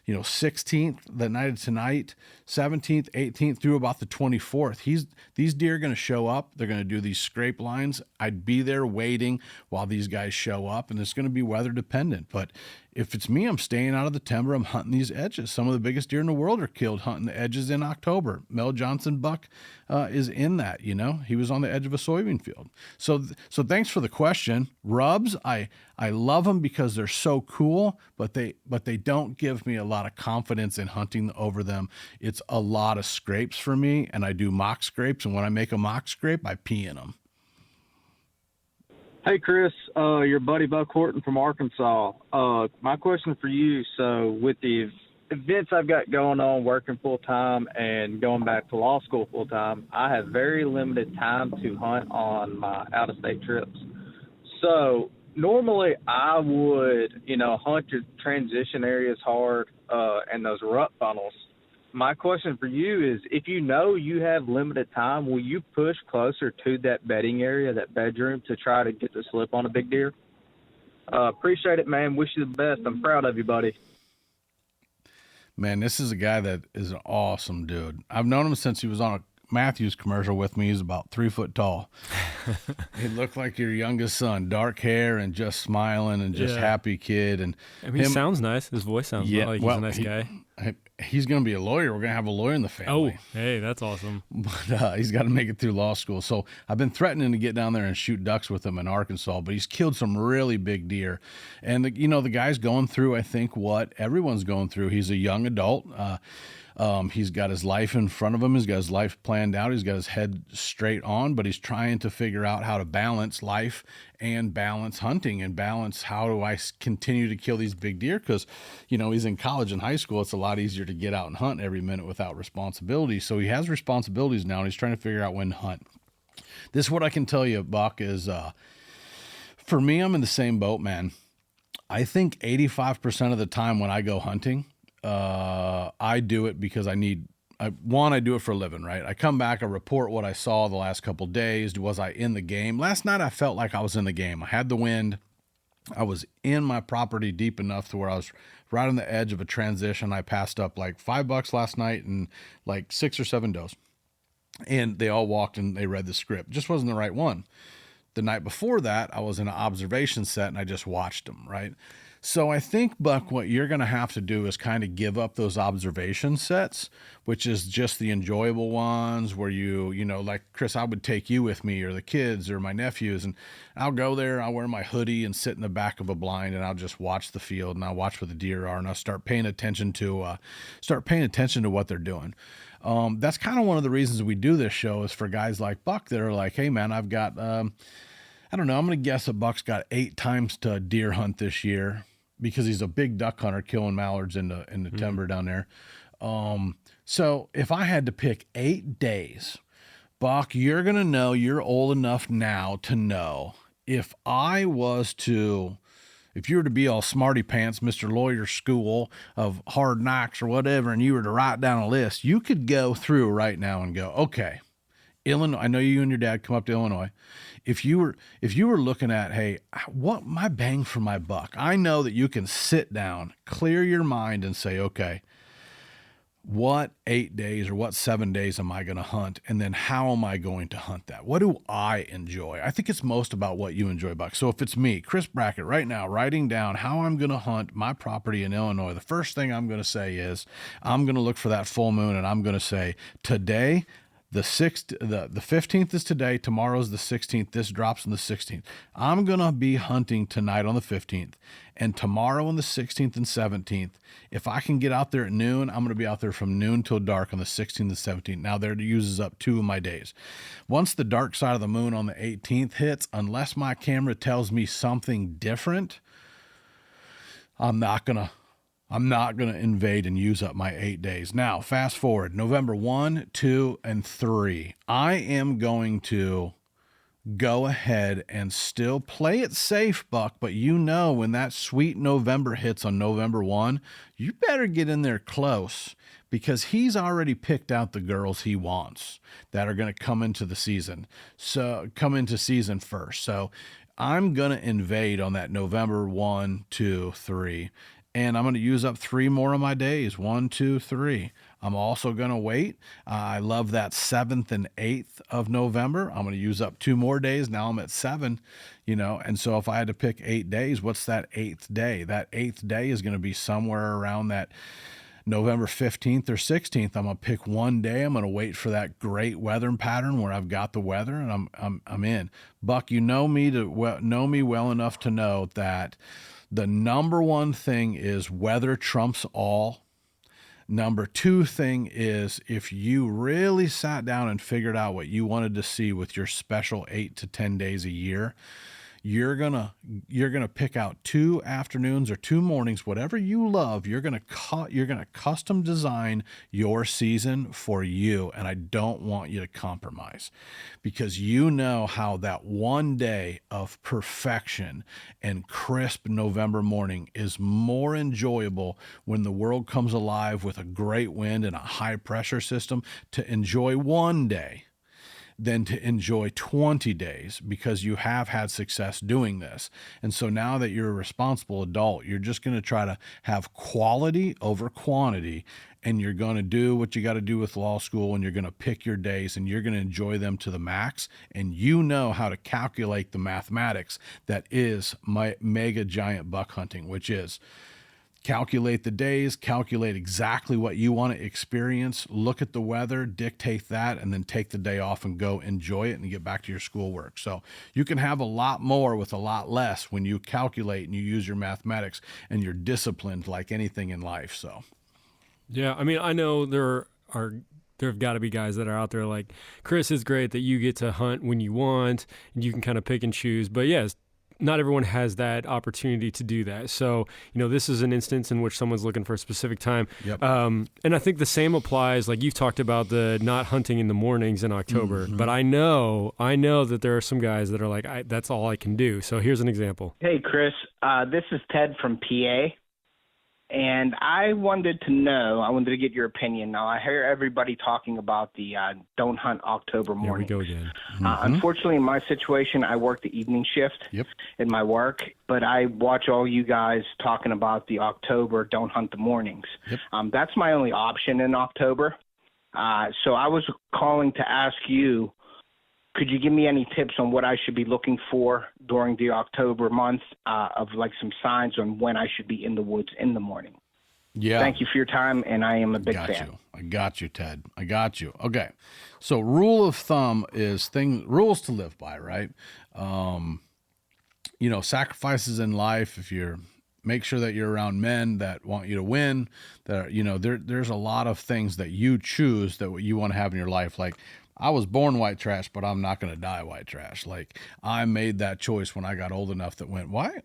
16th, the night of tonight, 17th, 18th, through about the 24th. These deer are going to show up. They're going to do these scrape lines. I'd be there waiting while these guys show up, and it's going to be weather dependent. But if it's me, I'm staying out of the timber. I'm hunting these edges. Some of the biggest deer in the world are killed hunting the edges in October. Mel Johnson buck is in that, you know, he was on the edge of a soybean field. So thanks for the question. Rubs, I love them because they're so cool, but they don't give me a lot of confidence in hunting over them. It's a lot of scrapes for me, and I do mock scrapes. And when I make a mock scrape, I pee in them. Hey, Chris, your buddy Buck Horton from Arkansas. My question for you, so with the events I've got going on, working full-time and going back to law school full-time, I have very limited time to hunt on my out-of-state trips. So normally I would, hunt your transition areas hard and those rut funnels. My question for you is, if you know you have limited time, will you push closer to that bedding area, that bedroom, to try to get the slip on a big deer? Appreciate it, man. Wish you the best. I'm proud of you, buddy. Man, this is a guy that is an awesome dude. I've known him since he was on a Matthews commercial with me. He's about 3 foot tall. He looked like your youngest son, dark hair and just smiling and just happy kid. And I mean, he sounds nice. His voice sounds like he's a nice guy. He's going to be a lawyer. We're going to have a lawyer in the family. Oh, hey, that's awesome. But he's got to make it through law school. So I've been threatening to get down there and shoot ducks with him in Arkansas, but he's killed some really big deer. And, the guy's going through, I think, what everyone's going through. He's a young adult. He's got his life in front of him. He's got his life planned out. He's got his head straight on, but he's trying to figure out how to balance life and balance hunting and balance how do I continue to kill these big deer? Because, he's in college and high school. It's a lot easier to get out and hunt every minute without responsibility. So he has responsibilities now, and he's trying to figure out when to hunt. This is what I can tell you, Buck, is for me, I'm in the same boat, man. I think 85% of the time when I go hunting, I do it because I do it for a living, right? I come back, I report what I saw the last couple of days. Was I in the game? Last night I felt like I was in the game. I had the wind. I was in my property deep enough to where I was right on the edge of a transition. I passed up like 5 bucks last night and like 6 or 7 does. And they all walked and they read the script. Just wasn't the right one. The night before that, I was in an observation set and I just watched them, right? So I think, Buck, what you're going to have to do is kind of give up those observation sets, which is just the enjoyable ones where like Chris, I would take you with me or the kids or my nephews, and I'll go there, I'll wear my hoodie and sit in the back of a blind and I'll just watch the field and I'll watch where the deer are and I'll start paying attention to what they're doing. That's kind of one of the reasons we do this show is for guys like Buck that are like, hey man, I've got, I don't know, I'm going to guess that Buck's got 8 times to deer hunt this year, because he's a big duck hunter killing mallards in the timber down there. So if I had to pick 8 days, Buck, you're going to know, you're old enough now to know if you were to be all smarty pants, Mr. Lawyer School of Hard Knocks or whatever, and you were to write down a list, you could go through right now and go, okay, Illinois, I know you and your dad come up to Illinois. If you were looking at, hey, what my bang for my buck? I know that you can sit down, clear your mind and say, okay, what 8 days or what 7 days am I going to hunt? And then how am I going to hunt that? What do I enjoy? I think it's most about what you enjoy, Buck. So if it's me, Chris Brackett, right now, writing down how I'm going to hunt my property in Illinois, the first thing I'm going to say is I'm going to look for that full moon and I'm going to say, today, the 15th is today. Tomorrow's the 16th. This drops on the 16th. I'm going to be hunting tonight on the 15th, and tomorrow on the 16th and 17th. If I can get out there at noon, I'm going to be out there from noon till dark on the 16th and 17th. Now there uses up 2 of my days. Once the dark side of the moon on the 18th hits, unless my camera tells me something different, I'm not going to invade and use up my 8 days. Now, fast forward, November 1, 2, and 3. I am going to go ahead and still play it safe, Buck, but when that sweet November hits on November 1, you better get in there close, because he's already picked out the girls he wants that are going to come into season first. So I'm going to invade on that November 1, 2, 3. And I'm going to use up 3 more of my days. 1, 2, 3. I'm also going to wait. I love that 7th and 8th of November. I'm going to use up 2 more days. Now I'm at 7, and so if I had to pick 8 days, what's that 8th day? That 8th day is going to be somewhere around that November 15th or 16th. I'm going to pick one day. I'm going to wait for that great weather pattern where I've got the weather and I'm in. Buck, you know me well enough to know that the number one thing is weather trumps all. Number 2 thing is if you really sat down and figured out what you wanted to see with your special 8 to 10 days a year, you're gonna pick out 2 afternoons or 2 mornings, whatever you love. You're gonna custom design your season for you, and I don't want you to compromise, because you know how that one day of perfection and crisp November morning is more enjoyable when the world comes alive with a great wind and a high pressure system, to enjoy one day than to enjoy 20 days, because you have had success doing this. And so now that you're a responsible adult, you're just going to try to have quality over quantity, and you're going to do what you got to do with law school, and you're going to pick your days and you're going to enjoy them to the max. And you know how to calculate the mathematics that is my mega giant buck hunting, which is calculate the days, calculate exactly what you want to experience, look at the weather, dictate that, and then take the day off and go enjoy it and get back to your schoolwork. So you can have a lot more with a lot less when you calculate and you use your mathematics and you're disciplined like anything in life. So, yeah, I mean, I know there have got to be guys that are out there like, Chris, is great that you get to hunt when you want and you can kind of pick and choose. But yes, not everyone has that opportunity to do that. So, this is an instance in which someone's looking for a specific time. Yep. And I think the same applies, like you've talked about the not hunting in the mornings in October, but I know that there are some guys that are like, that's all I can do. So here's an example. Hey, Chris, this is Ted from PA. And I wanted to get your opinion. Now, I hear everybody talking about the don't hunt October morning. Here we go again. Unfortunately, in my situation, I work the evening shift in my work, but I watch all you guys talking about the October don't hunt the mornings. That's my only option in October. So I was calling to ask you, could you give me any tips on what I should be looking for during the October month, of like some signs on when I should be in the woods in the morning? Yeah. Thank you for your time, and I am a big fan. I got you, Ted. I got you. Okay. So rule of thumb is rules to live by, right? Sacrifices in life. If you're make sure that you're around men that want you to win, that there's a lot of things that you choose that you want to have in your life. Like, I was born white trash, but I'm not going to die white trash. Like, I made that choice when I got old enough that went, why?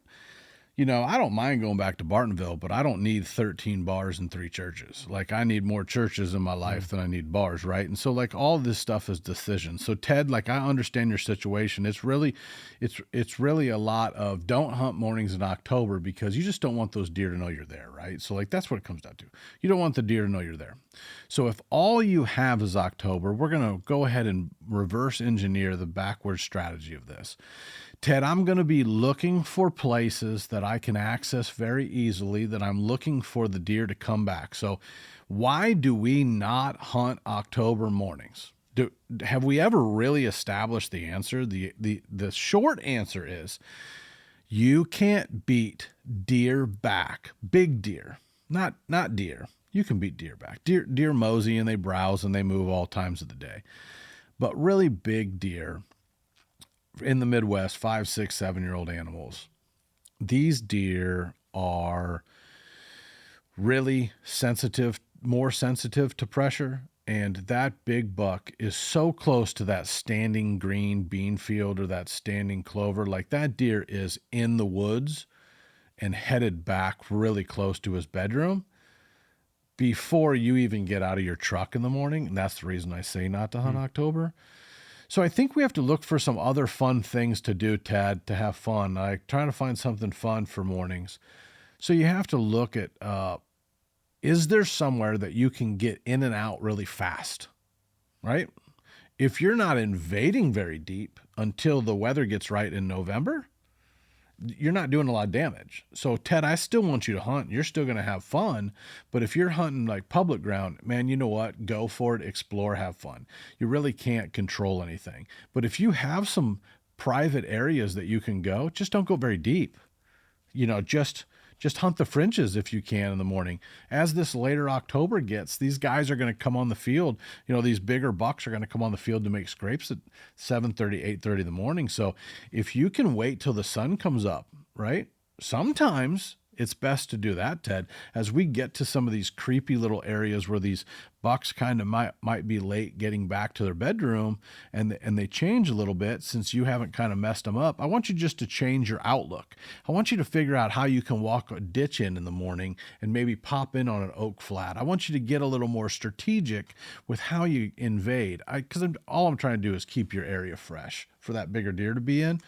I don't mind going back to Bartonville, but I don't need 13 bars and 3 churches. Like, I need more churches in my life than I need bars, right? And so, like, all this stuff is decisions. So, Ted, like, I understand your situation. It's really a lot of don't hunt mornings in October because you just don't want those deer to know you're there, right? So, like, that's what it comes down to. You don't want the deer to know you're there. So if all you have is October, we're going to go ahead and reverse engineer the backwards strategy of this. Ted, I'm going to be looking for places that I can access very easily, that I'm looking for the deer to come back. So why do we not hunt October mornings? Have we ever really established the answer? The short answer is you can't beat deer back, big deer, not deer. You can beat deer back. Deer mosey and they browse and they move all times of the day. But really big deer in the Midwest, 5, 6, 7-year-old animals, these deer are really sensitive, more sensitive to pressure. And that big buck is so close to that standing green bean field or that standing clover. Like, that deer is in the woods and headed back really close to his bedroom before you even get out of your truck in the morning. And that's the reason I say not to hunt October. So I think we have to look for some other fun things to do, Ted, to have fun. Like trying to find something fun for mornings. So you have to look at, is there somewhere that you can get in and out really fast, right? If you're not invading very deep until the weather gets right in November, you're not doing a lot of damage. So Ted, I still want you to hunt. You're still going to have fun. But if you're hunting like public ground, man, you know what? Go for it, explore, have fun. You really can't control anything. But if you have some private areas that you can go, just don't go very deep. Just hunt the fringes if you can in the morning. As this later October gets, these guys are going to come on the field. These bigger bucks are going to come on the field to make scrapes at 7:30, 8:30 in the morning. So if you can wait till the sun comes up, right? Sometimes it's best to do that, Ted, as we get to some of these creepy little areas where these bucks kind of might be late getting back to their bedroom and they change a little bit since you haven't kind of messed them up. I want you just to change your outlook. I want you to figure out how you can walk a ditch in the morning and maybe pop in on an oak flat. I want you to get a little more strategic with how you invade. Because all I'm trying to do is keep your area fresh for that bigger deer to be in.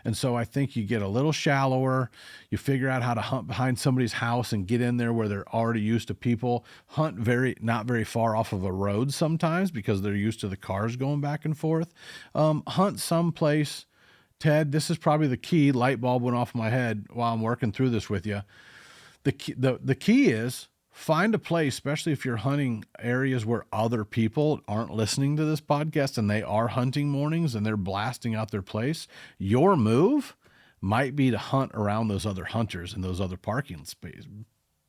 And so I think you get a little shallower. You figure out how to hunt behind somebody's house and get in there where they're already used to people. Hunt not very far off of a road sometimes because they're used to the cars going back and forth. Hunt someplace. Ted, this is probably the key. Light bulb went off my head while I'm working through this with you. The key is find a place, especially if you're hunting areas where other people aren't listening to this podcast and they are hunting mornings and they're blasting out their place. Your move might be to hunt around those other hunters in those other parking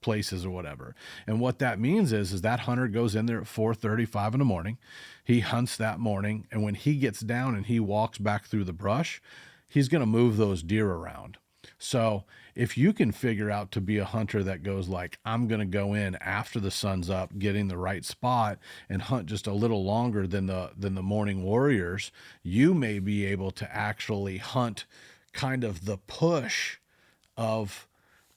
places or whatever. And what that means is that hunter goes in there at 4:35 in the morning. He hunts that morning. And when he gets down and he walks back through the brush, he's going to move those deer around. So if you can figure out to be a hunter that goes like, I'm going to go in after the sun's up, getting the right spot and hunt just a little longer than the morning warriors, you may be able to actually hunt kind of the push of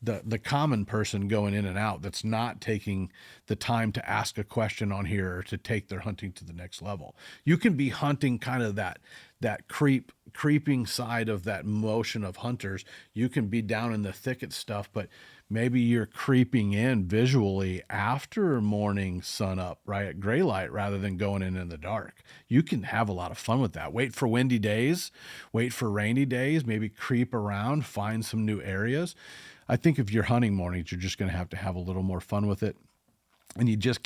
the common person going in and out that's not taking the time to ask a question on here or to take their hunting to the next level. You can be hunting kind of that creeping side of that motion of hunters. You can be down in the thicket stuff, but maybe you're creeping in visually after morning sun up, right at gray light, rather than going in the dark. You can have a lot of fun with that. Wait for windy days, wait for rainy days, maybe creep around, find some new areas. I think if you're hunting mornings, you're just going to have a little more fun with it. And you just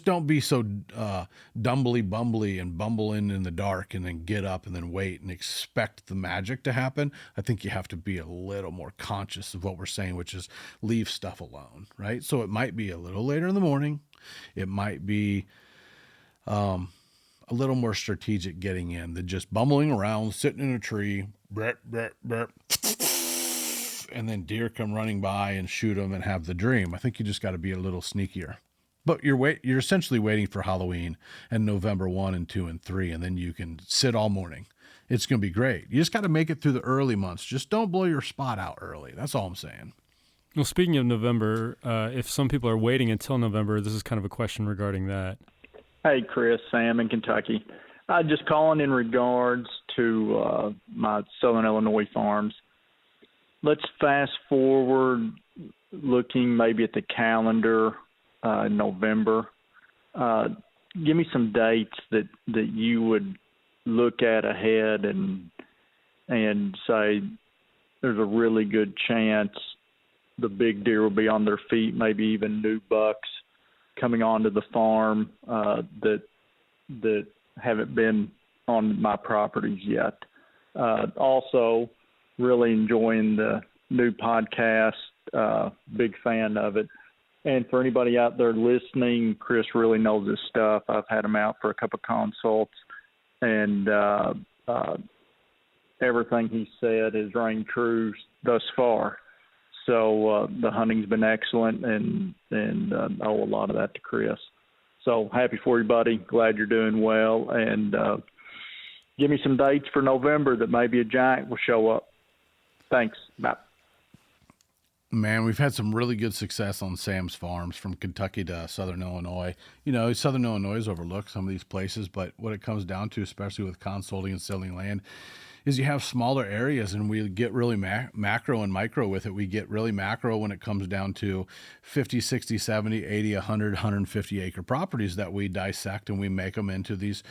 don't be so dumbly bumbly and bumble in the dark and then get up and then wait and expect the magic to happen. I think you have to be a little more conscious of what we're saying, which is leave stuff alone, right? So it might be a little later in the morning. It might be a little more strategic getting in than just bumbling around, sitting in a tree, burp, burp, burp, and then deer come running by and shoot them and have the dream. I think you just got to be a little sneakier. But you're essentially waiting for Halloween and November 1 and 2 and 3, and then you can sit all morning. It's going to be great. You just got to make it through the early months. Just don't blow your spot out early. That's all I'm saying. Well, speaking of November, if some people are waiting until November, this is kind of a question regarding that. Hey, Chris, Sam in Kentucky. Just calling in regards to my Southern Illinois farms. Let's fast forward, looking maybe at the calendar in November. Give me some dates that you would look at ahead and say there's a really good chance the big deer will be on their feet, maybe even new bucks coming onto the farm that haven't been on my properties yet. Also, really enjoying the new podcast. Big fan of it. And for anybody out there listening, Chris really knows this stuff. I've had him out for a couple of consults, and everything he said has rang true thus far. So the hunting's been excellent, and owe a lot of that to Chris. So happy for you, buddy. Glad you're doing well. And give me some dates for November that maybe a giant will show up. Thanks. Bye. Man, we've had some really good success on Sam's farms from Kentucky to Southern Illinois. You know, Southern Illinois is overlooked, some of these places, but what it comes down to, especially with consulting and selling land, is you have smaller areas, and we get really macro and micro with it. We get really macro when it comes down to 50, 60, 70, 80, 100, 150 acre properties that we dissect, and we make them into these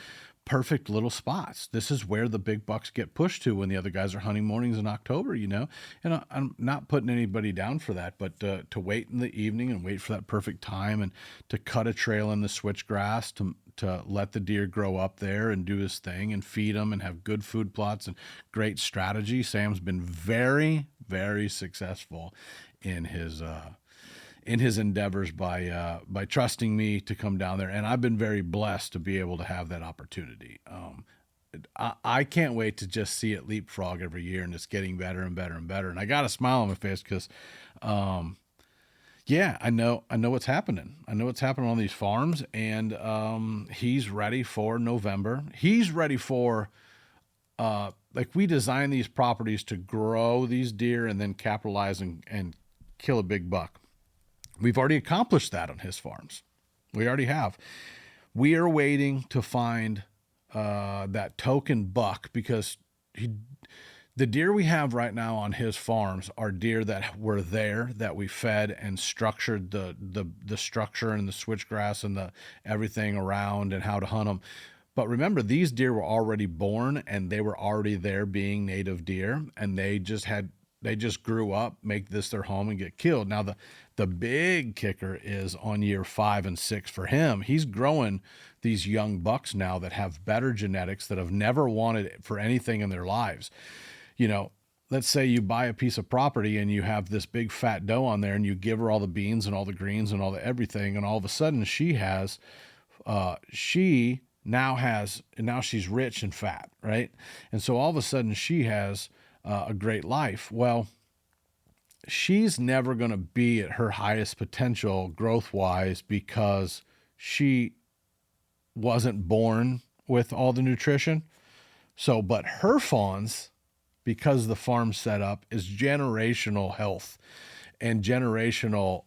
perfect little spots. This is where the big bucks get pushed to when the other guys are hunting mornings in October, you know. And I'm not putting anybody down for that, but to wait in the evening and wait for that perfect time and to cut a trail in the switchgrass to let the deer grow up there and do his thing and feed them and have good food plots and great strategy. Sam's been very, very successful in his endeavors by trusting me to come down there. And I've been very blessed to be able to have that opportunity. I can't wait to just see it leapfrog every year, and it's getting better and better and better. And I got a smile on my face because, yeah, I know what's happening. I know what's happening on these farms, and he's ready for November. He's ready for, like, we design these properties to grow these deer and then capitalize and kill a big buck. We've already accomplished that on his farms. We already have. We are waiting to find that token buck because the deer we have right now on his farms are deer that were there, that we fed and structured the structure and the switchgrass and the everything around and how to hunt them. But remember, these deer were already born and they were already there being native deer, and they just grew up, make this their home, and get killed. Now, the big kicker is on year 5 and 6 for him. He's growing these young bucks now that have better genetics, that have never wanted it for anything in their lives. You know, let's say you buy a piece of property and you have this big fat doe on there, and you give her all the beans and all the greens and all the everything, and all of a sudden now she's rich and fat, right? And so all of a sudden she has a great life. Well, she's never going to be at her highest potential growth-wise because she wasn't born with all the nutrition. So, but her fawns, because the farm's set up, is generational health and generational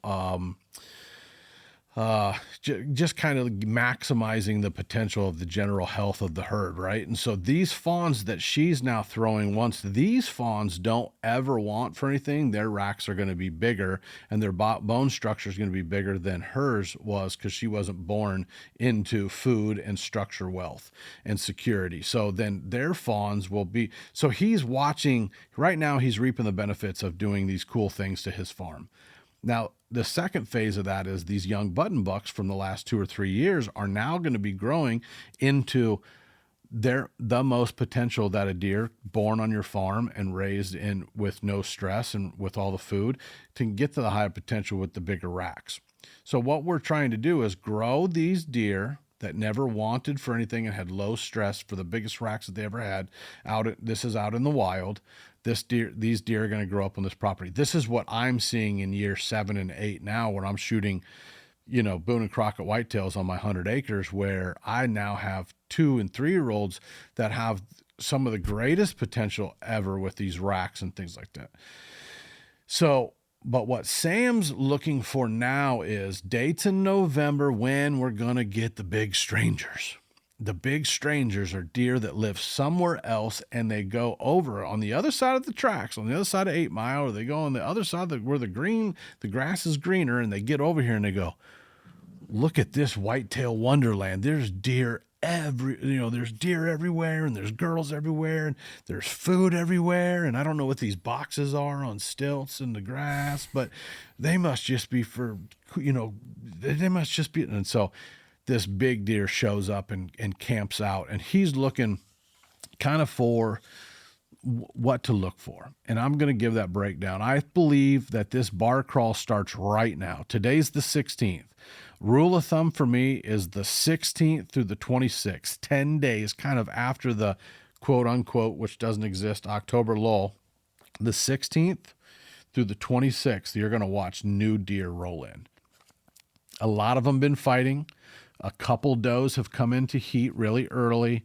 just kind of maximizing the potential of the general health of the herd, right? And so these fawns that she's now throwing, once these fawns don't ever want for anything, their racks are going to be bigger and their bone structure is going to be bigger than hers was, because she wasn't born into food and structure wealth and security. So then their fawns will be, so he's watching, right now he's reaping the benefits of doing these cool things to his farm. Now, the second phase of that is these young button bucks from the last 2 or 3 years are now going to be growing into the most potential that a deer born on your farm and raised in with no stress and with all the food can get to the higher potential with the bigger racks. So what we're trying to do is grow these deer that never wanted for anything and had low stress for the biggest racks that they ever had. This is out in the wild. These deer are going to grow up on this property. This is what I'm seeing in year 7 and 8 now, when I'm shooting, you know, Boone and Crockett whitetails on my 100 acres, where I now have 2 and 3-year-olds that have some of the greatest potential ever with these racks and things like that. So, but what Sam's looking for now is dates in November when we're going to get the big strangers. The big strangers are deer that live somewhere else, and they go over on the other side of the tracks, on the other side of 8 Mile, or they go on the other side where the grass is greener, and they get over here and they go, look at this whitetail wonderland. There's deer there's deer everywhere, and there's girls everywhere, and there's food everywhere. And I don't know what these boxes are on stilts in the grass, but they must just be they must just be. And so this big deer shows up and camps out, and he's looking kind of for what to look for. And I'm going to give that breakdown. I believe that this bar crawl starts right now. Today's the 16th. Rule of thumb for me is the 16th through the 26th, 10 days kind of after the quote unquote, which doesn't exist, October lull. The 16th through the 26th, you're going to watch new deer roll in. A lot of them been fighting. A couple does have come into heat really early,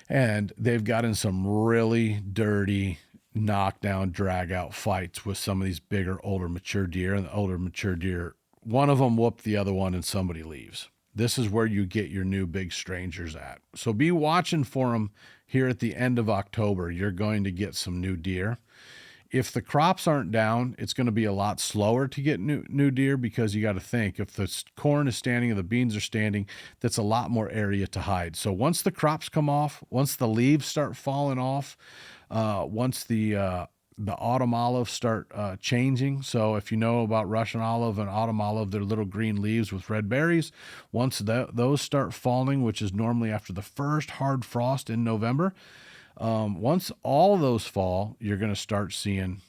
and they've got in some really dirty knockdown, drag out fights with some of these bigger, older, mature deer. And the older, mature deer, one of them whooped the other one and somebody leaves. This is where you get your new big strangers at. So be watching for them here at the end of October. You're going to get some new deer If the crops aren't down, it's going to be a lot slower to get new deer, because you got to think, if the corn is standing and the beans are standing, that's a lot more area to hide. So once the crops come off, once the leaves start falling off, once the autumn olives start changing. So if you know about Russian olive and autumn olive, they're little green leaves with red berries. Once those start falling, which is normally after the first hard frost in November, once all those fall, you're going to start seeing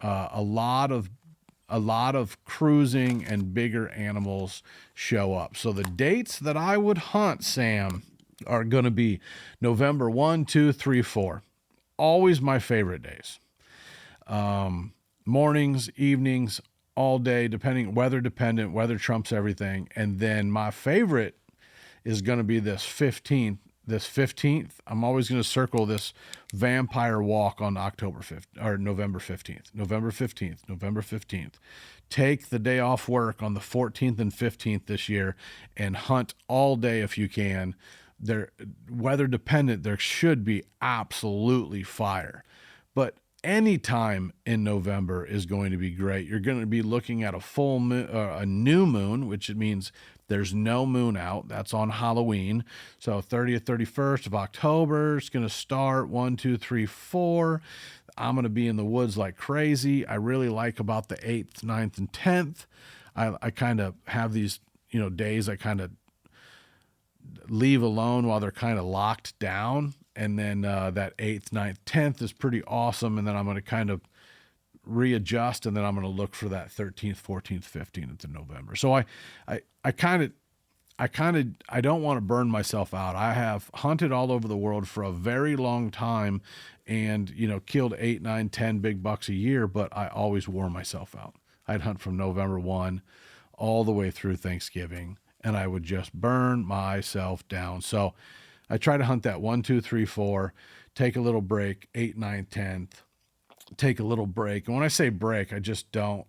a lot of cruising and bigger animals show up. So the dates that I would hunt, Sam, are going to be November 1, 2, 3, 4. Always my favorite days. Mornings, evenings, all day, weather dependent, weather trumps everything. And then my favorite is going to be this 15th. This 15th, I'm always going to circle this vampire walk on November 15th. November 15th. Take the day off work on the 14th and 15th this year and hunt all day if you can. They're weather dependent. There should be absolutely fire, but any time in November is going to be great. You're going to be looking at a full moon, a new moon, which means there's no moon out. That's on Halloween. So 30th, 31st of October, it's going to start 1, 2, 3, 4. I'm going to be in the woods like crazy. I really like about the 8th, 9th, and 10th. I kind of have these, days I kind of leave alone while they're kind of locked down. And then that 8th, 9th, 10th is pretty awesome. And then I'm going to kind of readjust, and then I'm going to look for that 13th, 14th, 15th of November. So I don't want to burn myself out. I have hunted all over the world for a very long time and, killed 8, 9, 10 big bucks a year, but I always wore myself out. I'd hunt from November 1 all the way through Thanksgiving, and I would just burn myself down. So I try to hunt that 1, 2, 3, 4, take a little break, 8, 9, 10th, take a little break. And when I say break, I just don't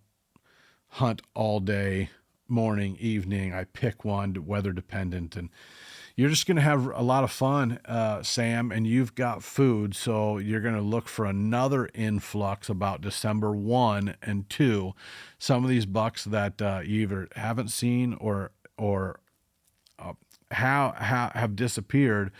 hunt all day, morning, evening. I pick one, weather dependent, and you're just going to have a lot of fun, Sam, and you've got food. So you're going to look for another influx about December 1 and 2. Some of these bucks that you either haven't seen or have disappeared,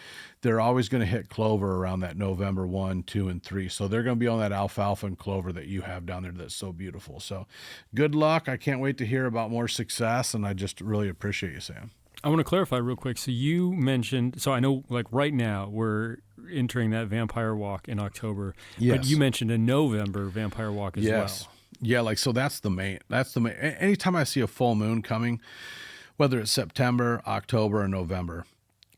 they're always going to hit clover around that November 1, 2, and 3. So they're going to be on that alfalfa and clover that you have down there that's so beautiful. So good luck. I can't wait to hear about more success, and I just really appreciate you, Sam. I want to clarify real quick. So you mentioned, so I know like right now we're entering that vampire walk in October, yes. But you mentioned a November vampire walk as well. Yeah, so that's the main. Anytime I see a full moon coming, whether it's September, October, or November,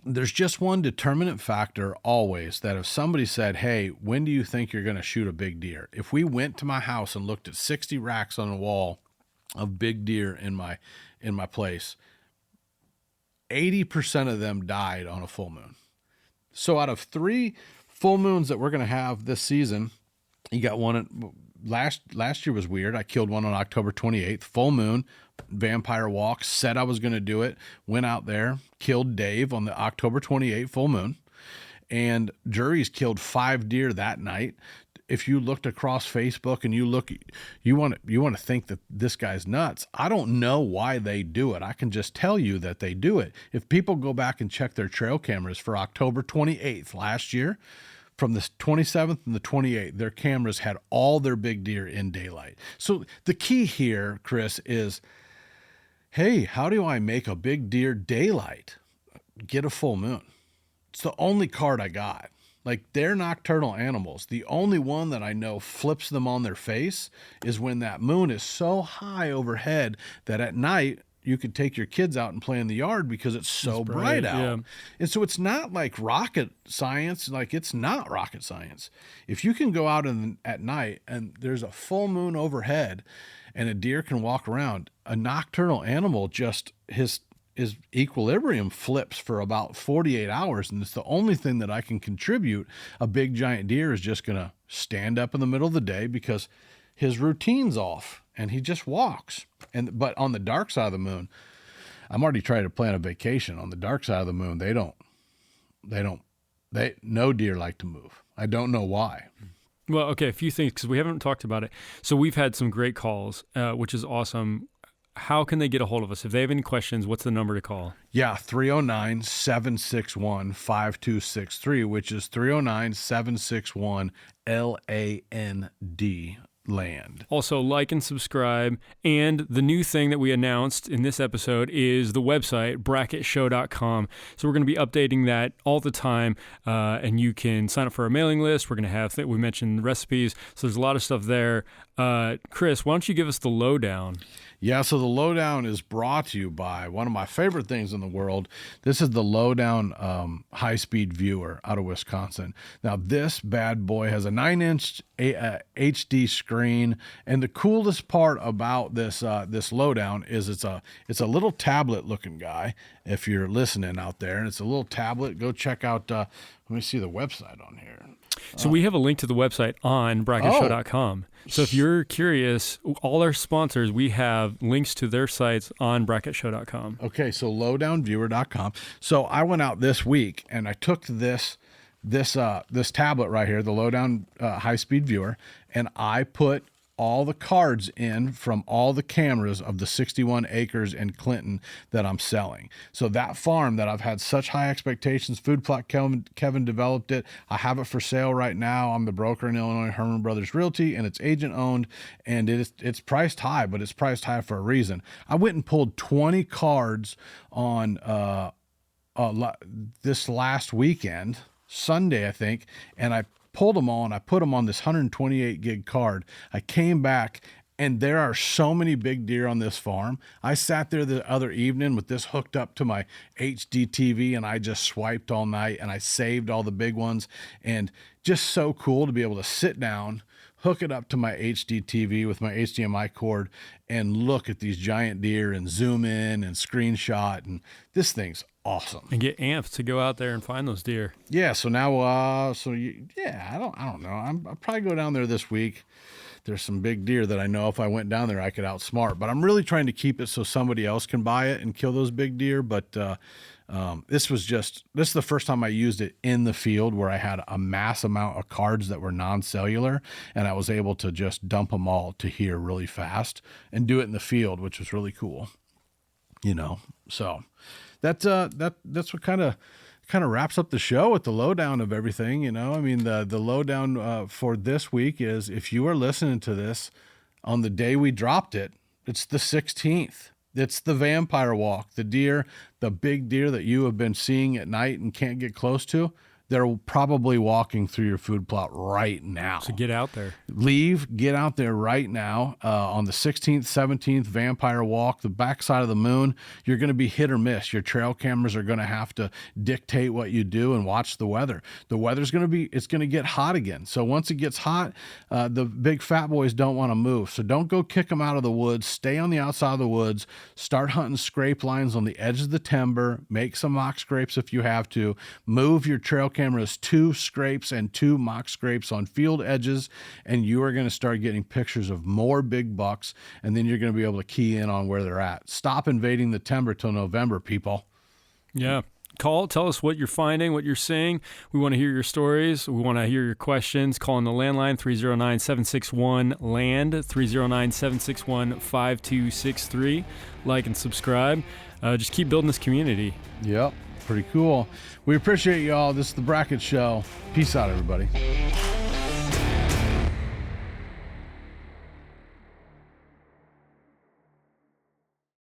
there's just one determinant factor always, that if somebody said, hey, when do you think you're going to shoot a big deer? If we went to my house and looked at 60 racks on the wall of big deer in my place, 80% of them died on a full moon. So out of 3 full moons that we're going to have this season, you got one last year was weird. I killed one on October 28th, full moon, vampire walk, said I was going to do it, went out there, killed Dave on the October 28th full moon, and juries killed 5 deer that night. If you looked across Facebook and you want to think that this guy's nuts. I don't know why they do it. I can just tell you that they do it. If people go back and check their trail cameras for October 28th last year, from the 27th and the 28th, their cameras had all their big deer in daylight. So the key here, Chris, is, hey, how do I make a big deer daylight? Get a full moon. It's the only card I got. Like, they're nocturnal animals. The only one that I know flips them on their face is when that moon is so high overhead that at night you could take your kids out and play in the yard because it's so bright out. Yeah. And so it's not like rocket science. Like, it's not rocket science. If you can go out at night and there's a full moon overhead and a deer can walk around, a nocturnal animal just his equilibrium flips for about 48 hours. And it's the only thing that I can contribute. A big giant deer is just going to stand up in the middle of the day because his routine's off and he just walks. But on the dark side of the moon, I'm already trying to plan a vacation. On the dark side of the moon, no deer like to move. I don't know why. Well, okay, a few things because we haven't talked about it. So we've had some great calls, which is awesome. How can they get a hold of us? If they have any questions, what's the number to call? Yeah, 309-761-5263, which is 309-761-LAND. Land. Also, like and subscribe. And the new thing that we announced in this episode is the website, bracketshow.com. So we're going to be updating that all the time, and you can sign up for our mailing list. We're going to have, we mentioned recipes, so there's a lot of stuff there. Chris, why don't you give us the lowdown? Yeah, so the lowdown is brought to you by one of my favorite things in the world. This is the lowdown high-speed viewer out of Wisconsin. Now, this bad boy has a 9-inch HD screen, and the coolest part about this lowdown is it's a little tablet-looking guy. If you're listening out there, and it's a little tablet, go check out. Let me see the website on here. So we have a link to the website on bracketshow.com. So if you're curious, all our sponsors, we have links to their sites on bracketshow.com. Okay, so lowdownviewer.com. So I went out this week and I took this tablet right here, the lowdown high-speed viewer, and I put all the cards in from all the cameras of the 61 acres in Clinton that I'm selling. So that farm that I've had such high expectations, Food Plot Kevin developed it. I have it for sale right now. I'm the broker in Illinois, Herman Brothers Realty, and it's agent owned, and it's priced high, but it's priced high for a reason. I went and pulled 20 cards on this last weekend, Sunday, I think, and I pulled them all and I put them on this 128 gig card. I came back and there are so many big deer on this farm. I sat there the other evening with this hooked up to my HD TV and I just swiped all night and I saved all the big ones, and just so cool to be able to sit down, hook it up to my HD TV with my HDMI cord and look at these giant deer and zoom in and screenshot, and this thing's awesome. And get amped to go out there and find those deer. Yeah, so now, I don't know. I'll probably go down there this week. There's some big deer that I know if I went down there, I could outsmart. But I'm really trying to keep it so somebody else can buy it and kill those big deer. But this is the first time I used it in the field where I had a mass amount of cards that were non-cellular, and I was able to just dump them all to here really fast and do it in the field, which was really cool. So that's what kind of wraps up the show with the lowdown of everything. I mean, the lowdown for this week is, if you are listening to this on the day we dropped it, it's the 16th. It's the vampire walk, the big deer that you have been seeing at night and can't get close to. They're probably walking through your food plot right now. So get out there. Get out there right now on the 16th, 17th Vampire Walk, the backside of the moon. You're going to be hit or miss. Your trail cameras are going to have to dictate what you do and watch the weather. The weather's going to get hot again. So once it gets hot, the big fat boys don't want to move. So don't go kick them out of the woods. Stay on the outside of the woods. Start hunting scrape lines on the edge of the timber. Make some mock scrapes if you have to. Move your trail cameras 2 scrapes and 2 mock scrapes on field edges, and you are going to start getting pictures of more big bucks, and then you're going to be able to key in on where they're at. Stop invading the timber till November, people. Yeah. Call, tell us what you're finding, what you're seeing. We want to hear your stories. We want to hear your questions. Call on the landline, 309-761-LAND, 309-761-5263. Like and subscribe. Just keep building this community. Yep. Pretty cool. We appreciate y'all. This is the Brackett Show. Peace out, everybody.